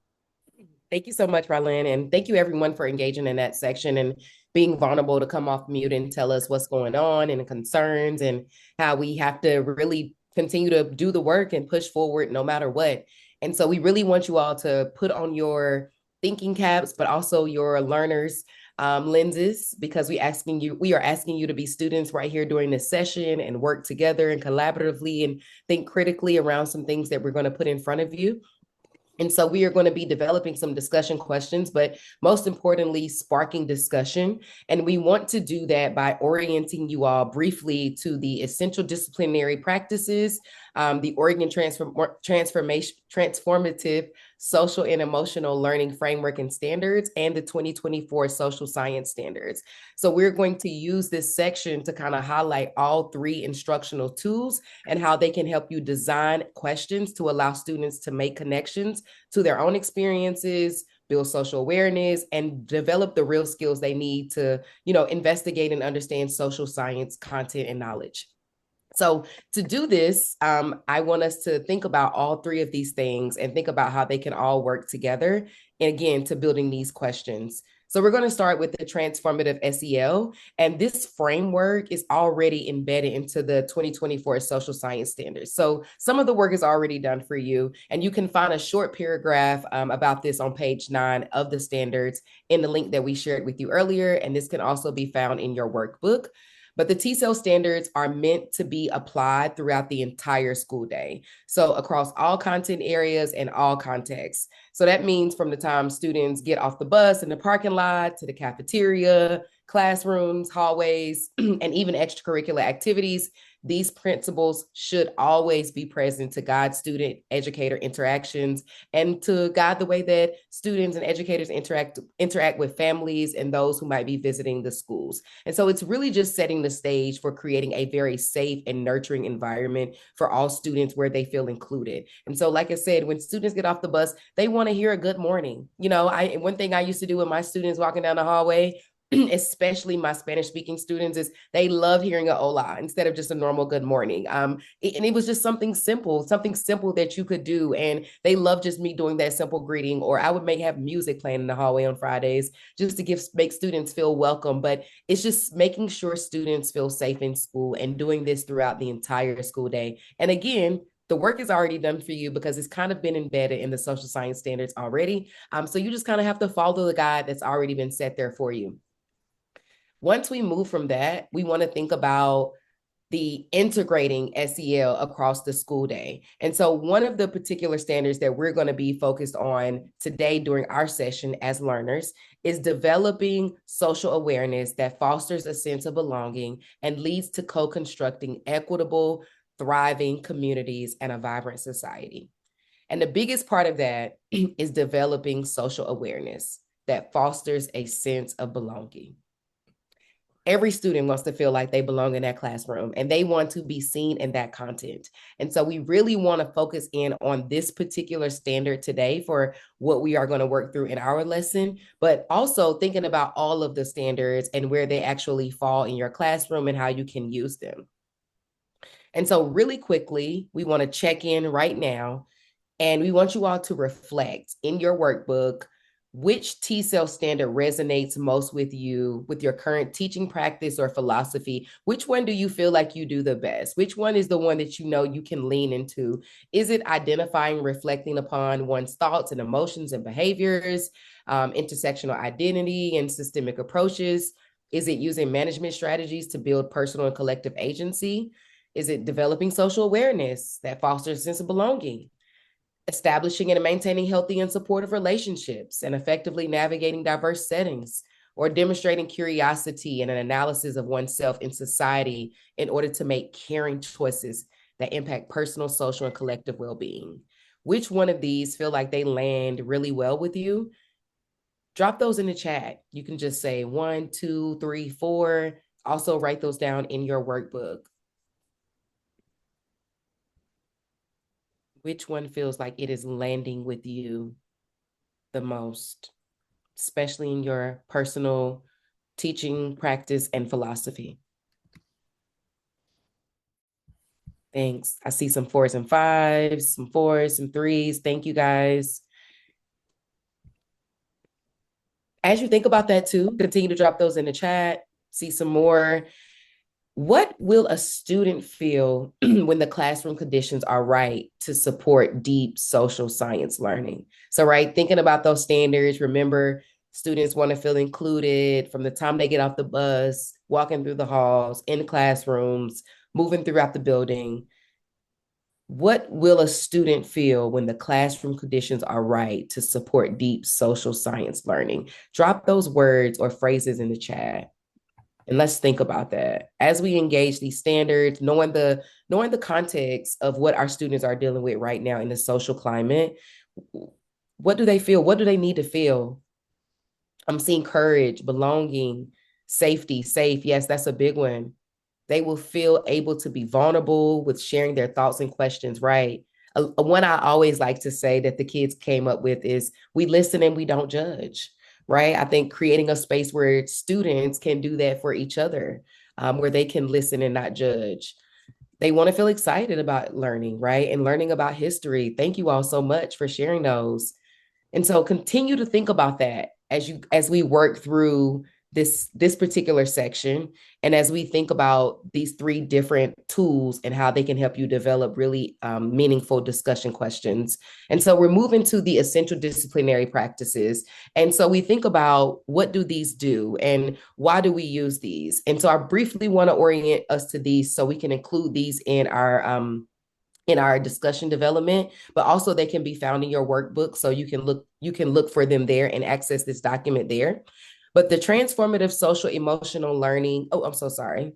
[SPEAKER 2] Thank you so much, Rylan, and thank you everyone for engaging in that section and being vulnerable to come off mute and tell us what's going on and concerns and how we have to really continue to do the work and push forward no matter what. And so we really want you all to put on your thinking caps, but also your learners lenses, because we are asking you to be students right here during this session and work together and collaboratively and think critically around some things that we're going to put in front of you. And so we are going to be developing some discussion questions, but most importantly, sparking discussion. And we want to do that by orienting you all briefly to the essential disciplinary practices, the Oregon Transformative Social and Emotional Learning Framework and Standards, and the 2024 Social Science Standards. So we're going to use this section to kind of highlight all three instructional tools and how they can help you design questions to allow students to make connections to their own experiences, build social awareness, and develop the real skills they need to, investigate and understand social science content and knowledge. So to do this, I want us to think about all three of these things and think about how they can all work together, and again, to building these questions. So we're going to start with the transformative SEL, and this framework is already embedded into the 2024 social science standards. So some of the work is already done for you, and you can find a short paragraph about this on page 9 of the standards in the link that we shared with you earlier, and this can also be found in your workbook. But the TSEL standards are meant to be applied throughout the entire school day. So across all content areas and all contexts. So that means from the time students get off the bus in the parking lot to the cafeteria, classrooms, hallways, and even extracurricular activities, these principles should always be present to guide student-educator interactions and to guide the way that students and educators interact with families and those who might be visiting the schools. And so it's really just setting the stage for creating a very safe and nurturing environment for all students where they feel included. And so, like I said, when students get off the bus, they want to hear a good morning. One ththing I used to do with my students walking down the hallway, especially my Spanish speaking students, is they love hearing a hola instead of just a normal good morning. And it was just something simple that you could do. And they love just me doing that simple greeting, or I would have music playing in the hallway on Fridays just to make students feel welcome. But it's just making sure students feel safe in school and doing this throughout the entire school day. And again, the work is already done for you because it's kind of been embedded in the social science standards already. So you just kind of have to follow the guide that's already been set there for you. Once we move from that, we want to think about the integrating SEL across the school day. And so one of the particular standards that we're going to be focused on today during our session as learners is developing social awareness that fosters a sense of belonging and leads to co-constructing equitable, thriving communities and a vibrant society. And the biggest part of that is developing social awareness that fosters a sense of belonging. Every student wants to feel like they belong in that classroom and they want to be seen in that content. And so we really want to focus in on this particular standard today for what we are going to work through in our lesson, but also thinking about all of the standards and where they actually fall in your classroom and how you can use them. And so really quickly, we want to check in right now, and we want you all to reflect in your workbook which TSEL standard resonates most with you, with your current teaching practice or philosophy. Which one do you feel like you do the best? Which one is the one that you know you can lean into? Is it identifying, reflecting upon one's thoughts and emotions and behaviors, intersectional identity and systemic approaches? Is it using management strategies to build personal and collective agency? Is it developing social awareness that fosters a sense of belonging? Establishing and maintaining healthy and supportive relationships and effectively navigating diverse settings, or demonstrating curiosity and an analysis of oneself in society in order to make caring choices that impact personal, social, and collective well-being? Which one of these feel like they land really well with you? Drop those in the chat. You can just say 1, 2, 3, 4. Also write those down in your workbook. Which one feels like it is landing with you the most, especially in your personal teaching practice and philosophy? Thanks. I see some 4s and 5s, some 4s, some 3s. Thank you, guys. As you think about that too, continue to drop those in the chat. See some more. What will a student feel when the classroom conditions are right to support deep social science learning? So, right, thinking about those standards, remember, students want to feel included from the time they get off the bus, walking through the halls, in classrooms, moving throughout the building. What will a student feel when the classroom conditions are right to support deep social science learning? Drop those words or phrases in the chat. And let's think about that as we engage these standards, knowing the context of what our students are dealing with right now in the social climate. What do they feel? What do they need to feel? I'm seeing courage, belonging, safety, safe. Yes, that's a big one. They will feel able to be vulnerable with sharing their thoughts and questions, right? One I always like to say that the kids came up with is, we listen and we don't judge, right? I think creating a space where students can do that for each other, where they can listen and not judge. They want to feel excited about learning, right? And learning about history. Thank you all so much for sharing those. And so continue to think about that as we work through this particular section, and as we think about these 3 different tools and how they can help you develop really meaningful discussion questions. And so we're moving to the essential disciplinary practices. And so we think about, what do these do and why do we use these? And so I briefly want to orient us to these so we can include these in our discussion development, but also they can be found in your workbook. So you can look for them there and access this document there. But the transformative social emotional learning, I'm so sorry.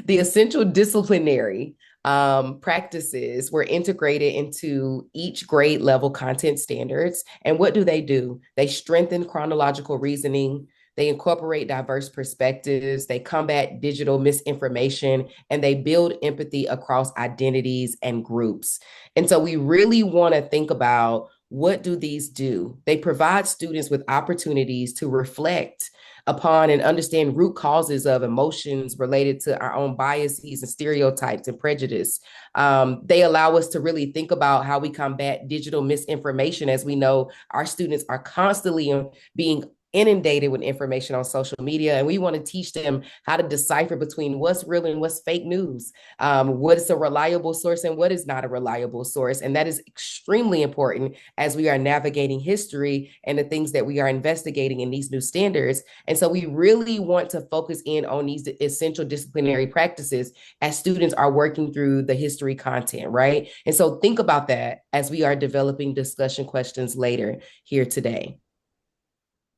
[SPEAKER 2] The essential disciplinary practices were integrated into each grade level content standards. And what do? They strengthen chronological reasoning, they incorporate diverse perspectives, they combat digital misinformation, and they build empathy across identities and groups. And so we really want to think about, what do these do? They provide students with opportunities to reflect upon and understand root causes of emotions related to our own biases and stereotypes and prejudice. They allow us to really think about how we combat digital misinformation. As we know, our students are constantly being inundated with information on social media, and we want to teach them how to decipher between what's real and what's fake news, what is a reliable source and what is not a reliable source. And that is extremely important as we are navigating history and the things that we are investigating in these new standards. And so we really want to focus in on these essential disciplinary practices as students are working through the history content, right? And so think about that as we are developing discussion questions later here today.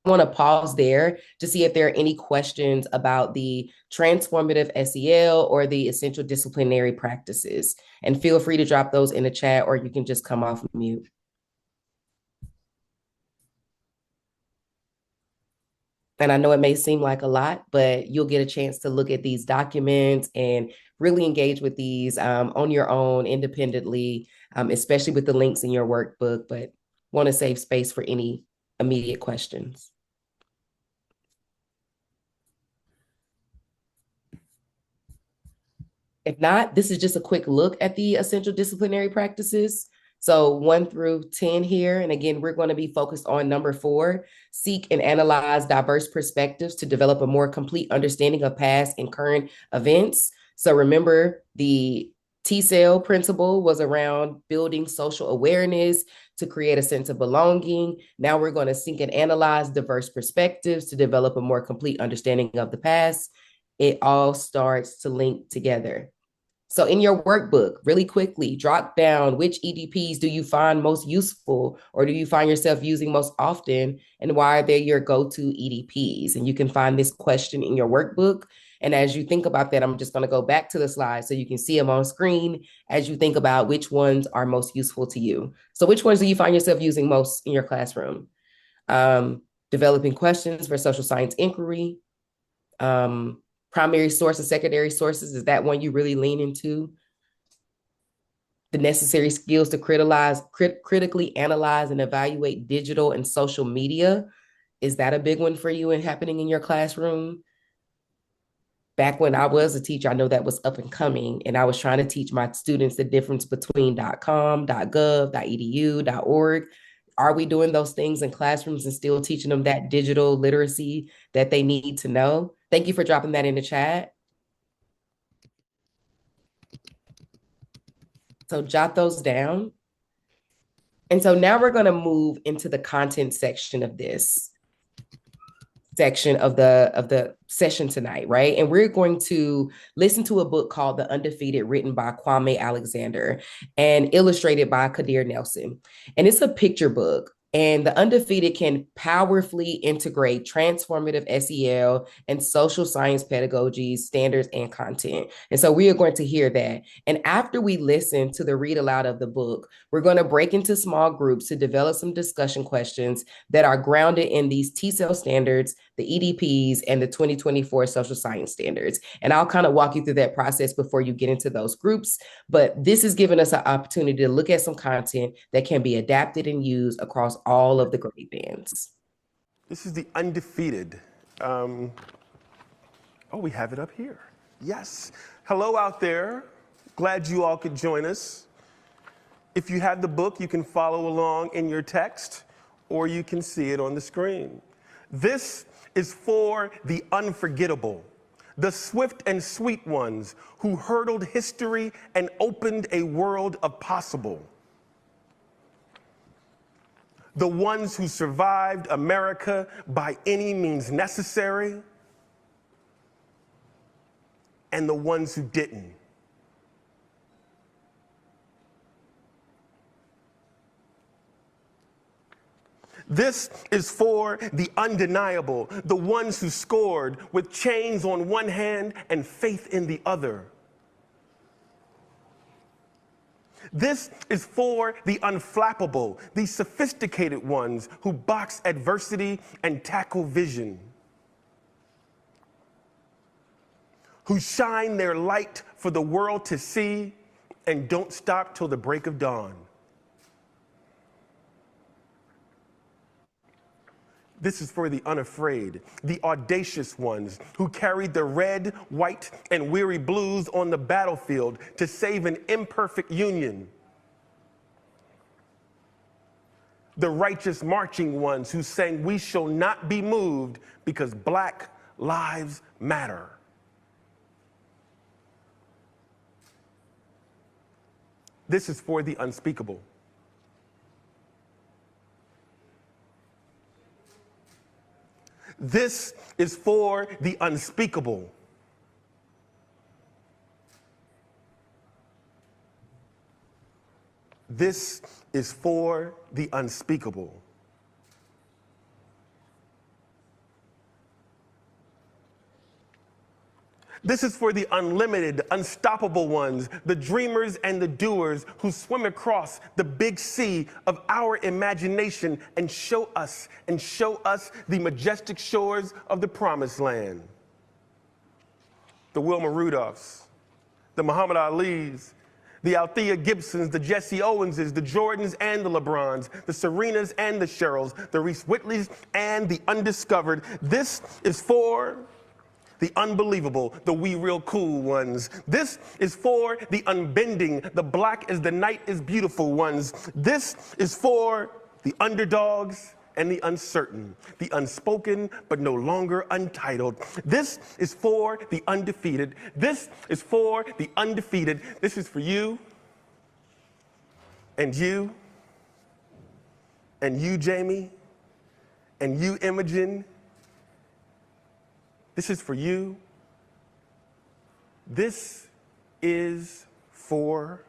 [SPEAKER 2] I want to pause there to see if there are any questions about the transformative SEL or the essential disciplinary practices. And feel free to drop those in the chat, or you can just come off mute. And I know it may seem like a lot, but you'll get a chance to look at these documents and really engage with these on your own independently, especially with the links in your workbook, but want to save space for any immediate questions. If not, this is just a quick look at the essential disciplinary practices. So 1 through 10 here. And again, we're going to be focused on number 4, seek and analyze diverse perspectives to develop a more complete understanding of past and current events. So remember, the TSEL principle was around building social awareness to create a sense of belonging. Now we're going to seek and analyze diverse perspectives to develop a more complete understanding of the past. It all starts to link together. So in your workbook, really quickly, drop down which EDPs do you find most useful, or do you find yourself using most often, and why are they your go-to EDPs? And you can find this question in your workbook. And as you think about that, I'm just going to go back to the slide so you can see them on screen as you think about which ones are most useful to you. So which ones do you find yourself using most in your classroom? Developing questions for social science inquiry, primary source and secondary sources, is that one you really lean into? The necessary skills to critically analyze and evaluate digital and social media, is that a big one for you and happening in your classroom? Back when I was a teacher, I know that was up and coming, and I was trying to teach my students the difference between .com, .gov, .edu, .org. Are we doing those things in classrooms and still teaching them that digital literacy that they need to know? Thank you for dropping that in the chat. So jot those down. And so now we're going to move into the content section of this section of the session tonight, right? And we're going to listen to a book called The Undefeated, written by Kwame Alexander and illustrated by Kadir Nelson. And it's a picture book. And The Undefeated can powerfully integrate transformative SEL and social science pedagogies, standards, and content. And so we are going to hear that. And after we listen to the read aloud of the book, we're going to break into small groups to develop some discussion questions that are grounded in these TSEL standards, the EDPs, and the 2024 social science standards. And I'll kind of walk you through that process before you get into those groups. But this has given us an opportunity to look at some content that can be adapted and used across all of the grade bands.
[SPEAKER 5] This is The Undefeated. Oh, we have it up here. Yes. Hello out there. Glad you all could join us. If you have the book, you can follow along in your text, or you can see it on the screen. This is for the unforgettable, the swift and sweet ones who hurdled history and opened a world of possible. The ones who survived America by any means necessary, and the ones who didn't. This is for the undeniable, the ones who scored with chains on one hand and faith in the other. This is for the unflappable, the sophisticated ones who box adversity and tackle vision, who shine their light for the world to see and don't stop till the break of dawn. This is for the unafraid, the audacious ones who carried the red, white, and weary blues on the battlefield to save an imperfect union. the righteous marching ones who sang, "We shall not be moved because Black lives matter." This is for the unspeakable. This is for the unspeakable. This is for the unspeakable. This is for the unlimited, unstoppable ones, the dreamers and the doers who swim across the big sea of our imagination and show us the majestic shores of the promised land. The Wilma Rudolphs, the Muhammad Alis, the Althea Gibsons, the Jesse Owenses, the Jordans and the LeBrons, the Serenas and the Cheryls, the Reese Whitleys and the undiscovered. This is for the unbelievable, the we real cool ones. This is for the unbending, the black as the night is beautiful ones. This is for the underdogs and the uncertain, the unspoken but no longer untitled. This is for the undefeated. This is for the undefeated. This is for you and you and you, Jamie, and you, Imogen. This is for you. This is for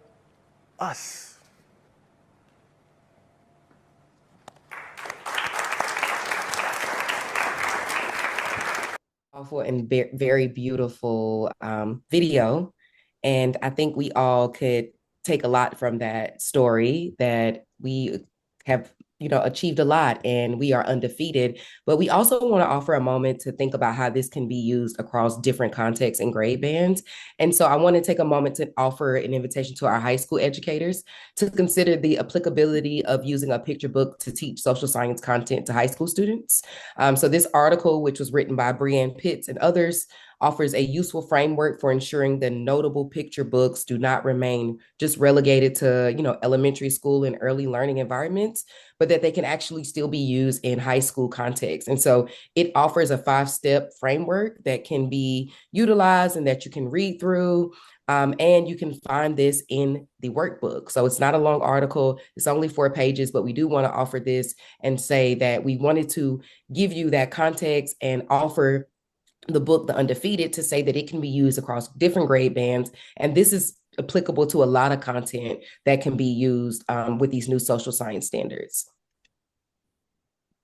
[SPEAKER 5] us.
[SPEAKER 2] Powerful and very beautiful video. And I think we all could take a lot from that story, that we have achieved a lot and we are undefeated, but we also want to offer a moment to think about how this can be used across different contexts and grade bands. And so I want to take a moment to offer an invitation to our high school educators to consider the applicability of using a picture book to teach social science content to high school students. So this article, which was written by Brianne Pitts and others, offers a useful framework for ensuring that notable picture books do not remain just relegated to, elementary school and early learning environments, but that they can actually still be used in high school context. And so it offers a 5-step framework that can be utilized and that you can read through. And you can find this in the workbook. So it's not a long article. It's only 4 pages, but we do want to offer this and say that we wanted to give you that context and offer the book, The Undefeated, to say that it can be used across different grade bands. And this is applicable to a lot of content that can be used with these new social science standards.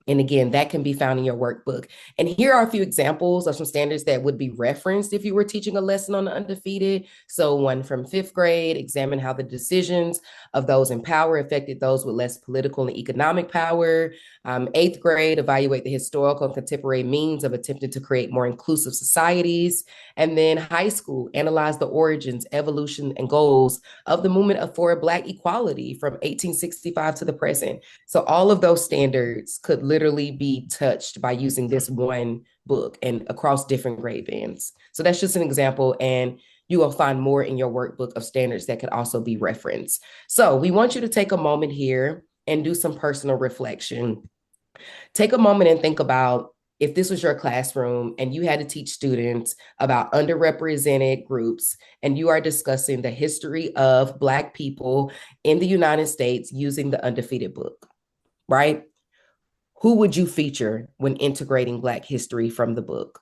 [SPEAKER 2] And again, that can be found in your workbook. And here are a few examples of some standards that would be referenced if you were teaching a lesson on the undefeated. So one from 5th grade, examine how the decisions of those in power affected those with less political and economic power. 8th grade, evaluate the historical and contemporary means of attempting to create more inclusive societies. And then high school, analyze the origins, evolution, and goals of the movement for Black equality from 1865 to the present. So all of those standards could literally be touched by using this one book and across different grade bands. So that's just an example, and you will find more in your workbook of standards that could also be referenced. So we want you to take a moment here and do some personal reflection. Take a moment and think about if this was your classroom and you had to teach students about underrepresented groups and you are discussing the history of Black people in the United States using the Undefeated book, right? Who would you feature when integrating Black history from the book?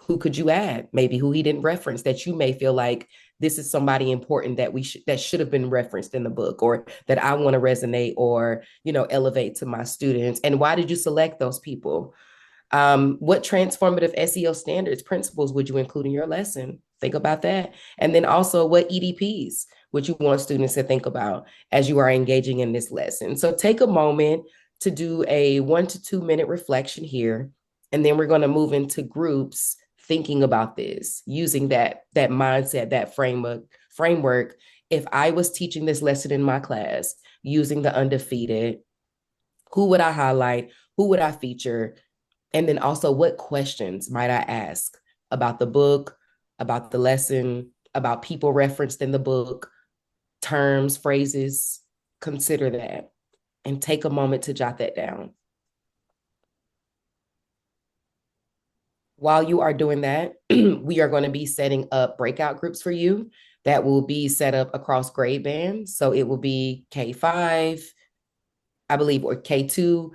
[SPEAKER 2] Who could you add? Maybe who he didn't reference that you may feel like this is somebody important that that should have been referenced in the book, or that I want to resonate or, elevate to my students. And why did you select those people? What transformative SEL standards, principles would you include in your lesson? Think about that. And then also, what EDPs would you want students to think about as you are engaging in this lesson? So take a moment to do a 1 to 2 minute reflection here. And then we're going to move into groups thinking about this, using that mindset, that framework. If I was teaching this lesson in my class using the Undefeated, who would I highlight? Who would I feature? And then also, what questions might I ask about the book, about the lesson, about people referenced in the book, terms, phrases? Consider that. And take a moment to jot that down. While you are doing that, we are going to be setting up breakout groups for you that will be set up across grade bands. So it will be K5, I believe, or K2,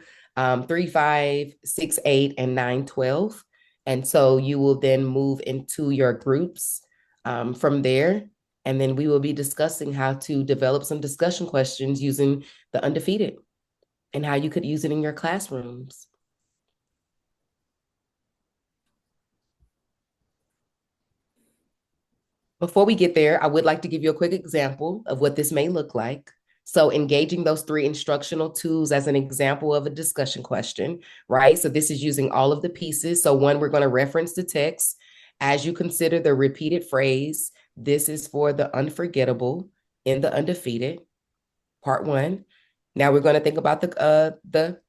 [SPEAKER 2] 3, 5, 6, 8, and 9, 12. And so you will then move into your groups from there. And then we will be discussing how to develop some discussion questions using the undefeated and how you could use it in your classrooms. Before we get there, I would like to give you a quick example of what this may look like. So engaging those 3 instructional tools as an example of a discussion question, right? So this is using all of the pieces. So 1, we're going to reference the text. As you consider the repeated phrase, this is for the unforgettable in the undefeated, part 1. Now we're going to think about the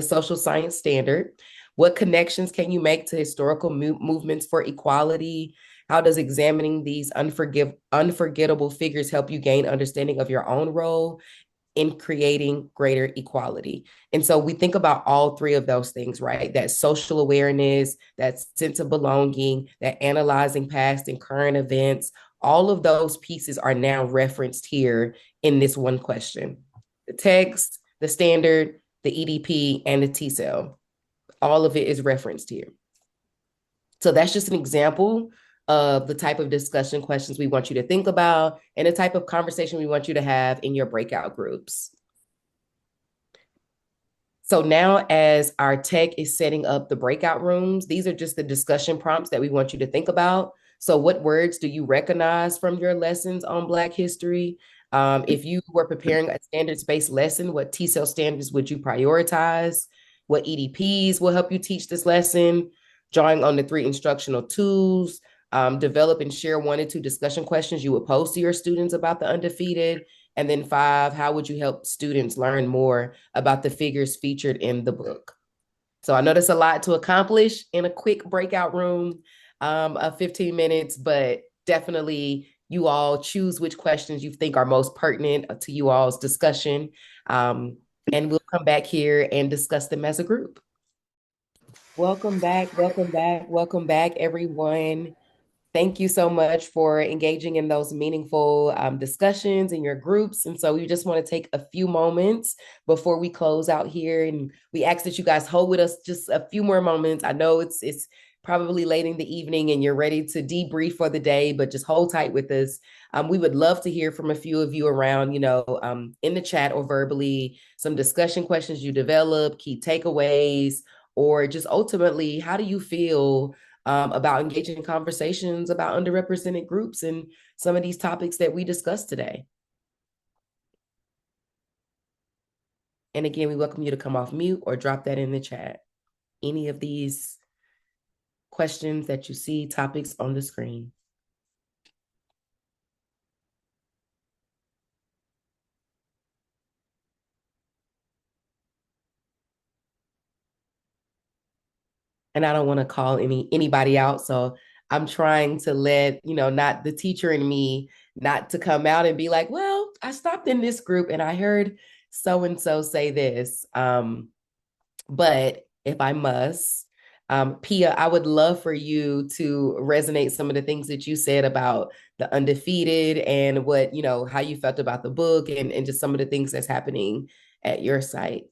[SPEAKER 2] social science standard. What connections can you make to historical movements for equality? How does examining these unforgettable figures help you gain understanding of your own role in creating greater equality? And so we think about all 3 of those things, right? That social awareness, that sense of belonging, that analyzing past and current events, all of those pieces are now referenced here in this one question. The text, the standard, the EDP, and the TSEL. All of it is referenced here. So that's just an example of the type of discussion questions we want you to think about and the type of conversation we want you to have in your breakout groups. So now as our tech is setting up the breakout rooms, these are just the discussion prompts that we want you to think about. So what words do you recognize from your lessons on Black history? If you were preparing a standards-based lesson, what TSEL standards would you prioritize? What EDPs will help you teach this lesson? Drawing on the 3 instructional tools, develop and share 1 or 2 discussion questions you would pose to your students about the undefeated. And then 5, how would you help students learn more about the figures featured in the book? So I know that's a lot to accomplish in a quick breakout room of 15 minutes, but definitely you all choose which questions you think are most pertinent to you all's discussion. And we'll come back here and discuss them as a group. Welcome back, welcome back, welcome back, everyone. Thank you so much for engaging in those meaningful discussions in your groups. And so we just want to take a few moments before we close out here. And we ask that you guys hold with us just a few more moments. I know it's probably late in the evening and you're ready to debrief for the day, but just hold tight with us. We would love to hear from a few of you around, in the chat or verbally, some discussion questions you develop, key takeaways, or just ultimately, how do you feel about engaging in conversations about underrepresented groups and some of these topics that we discussed today? And again, we welcome you to come off mute or drop that in the chat. Any of these questions that you see, topics on the screen. And I don't want to call anybody out, so I'm trying to let, not the teacher in me, not to come out and be like, well, I stopped in this group and I heard so-and-so say this. But if I must, Pia, I would love for you to resonate some of the things that you said about the undefeated and what, how you felt about the book and just some of the things that's happening at your site.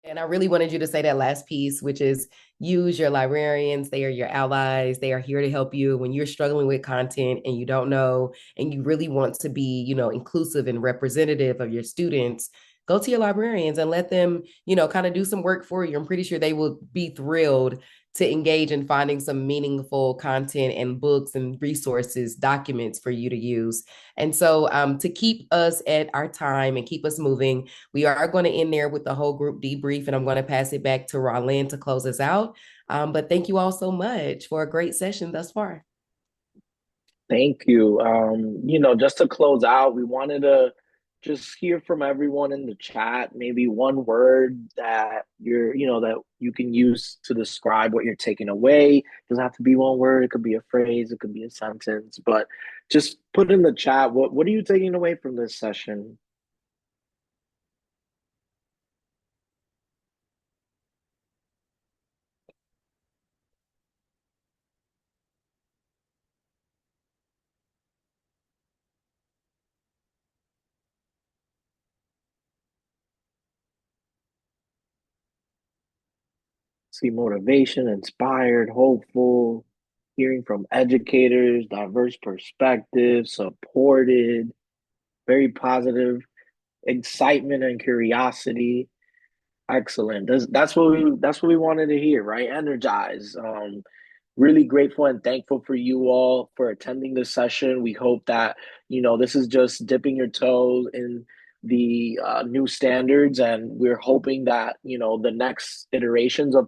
[SPEAKER 2] And I really wanted you to say that last piece, which is use your librarians. They are your allies. They are here to help you when you're struggling with content and you don't know, and you really want to be, inclusive and representative of your students. Go to your librarians and let them, kind of do some work for you. I'm pretty sure they will be thrilled to engage in finding some meaningful content and books and resources, documents for you to use. And so to keep us at our time and keep us moving, we are going to end there with the whole group debrief, and I'm going to pass it back to Rolyn to close us out. But thank you all so much for a great session thus far.
[SPEAKER 1] Thank you. Just to close out, we wanted to just hear from everyone in the chat, maybe one word that that you can use to describe what you're taking away. It doesn't have to be one word. It could be a phrase. It could be a sentence, but just put in the chat, what are you taking away from this session? See motivation, inspired, hopeful, hearing from educators, diverse perspectives, supported, very positive, excitement and curiosity. Excellent. That's what we wanted to hear, right? Energize. Really grateful and thankful for you all for attending this session. We hope that this is just dipping your toes in the new standards, and we're hoping that the next iterations of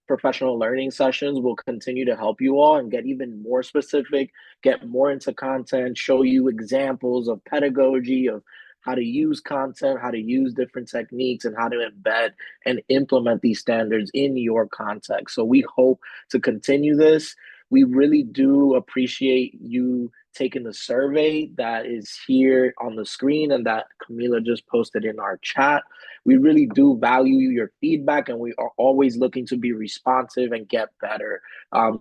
[SPEAKER 1] professional learning sessions will continue to help you all and get even more specific, get more into content, show you examples of pedagogy of how to use content, how to use different techniques, and how to embed and implement these standards in your context. So we hope to continue this. We really do appreciate you taking the survey that is here on the screen and that Camila just posted in our chat. We really do value your feedback, and we are always looking to be responsive and get better,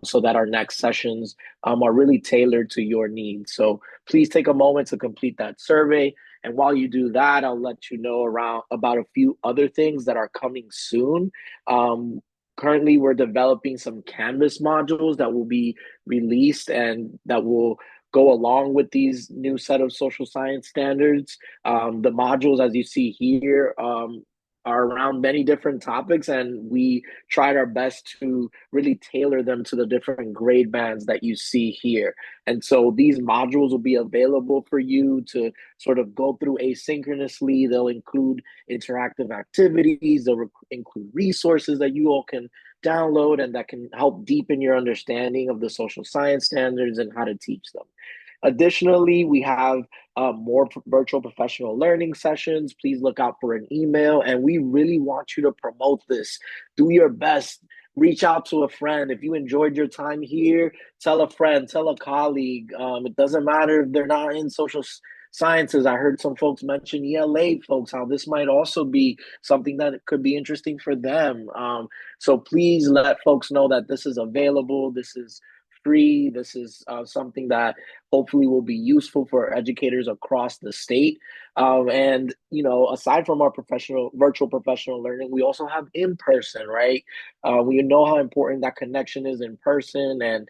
[SPEAKER 1] so that our next sessions are really tailored to your needs. So please take a moment to complete that survey. And while you do that, I'll let you know about a few other things that are coming soon. Currently, we're developing some Canvas modules that will be released and that will go along with these new set of social science standards. The modules, as you see here, are around many different topics, and we tried our best to really tailor them to the different grade bands that you see here. And so these modules will be available for you to sort of go through asynchronously. They'll include interactive activities, they'll include resources that you all can download and that can help deepen your understanding of the social science standards and how to teach them. Additionally, we have more virtual professional learning sessions. Please look out for an email, and we really want you to promote this. Do your best. Reach out to a friend. If you enjoyed your time here, tell a friend, tell a colleague. It doesn't matter if they're not in social sciences. I heard some folks mention ELA folks, how this might also be something that could be interesting for them. So please let folks know that this is available. This is free. This is something that hopefully will be useful for educators across the state. And aside from our virtual professional learning, we also have in person, right? We know how important that connection is in person, and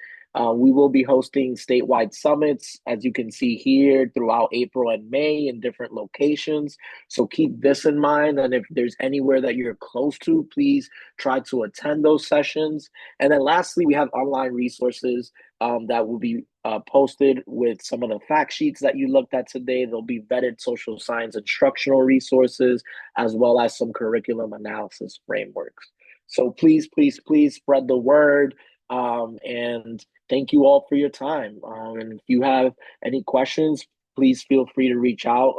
[SPEAKER 1] we will be hosting statewide summits, as you can see here, throughout April and May in different locations. So keep this in mind. And if there's anywhere that you're close to, please try to attend those sessions. And then lastly, we have online resources that will be posted with some of the fact sheets that you looked at today. There'll be vetted social science instructional resources, as well as some curriculum analysis frameworks. So please, please, please spread the word. And thank you all for your time. And if you have any questions, please feel free to reach out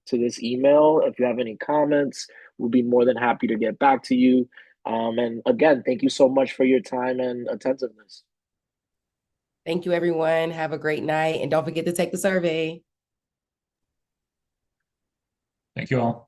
[SPEAKER 1] to this email. If you have any comments, we'll be more than happy to get back to you. And again, thank you so much for your time and attentiveness.
[SPEAKER 2] Thank you, everyone. Have a great night. And don't forget to take the survey.
[SPEAKER 4] Thank you all.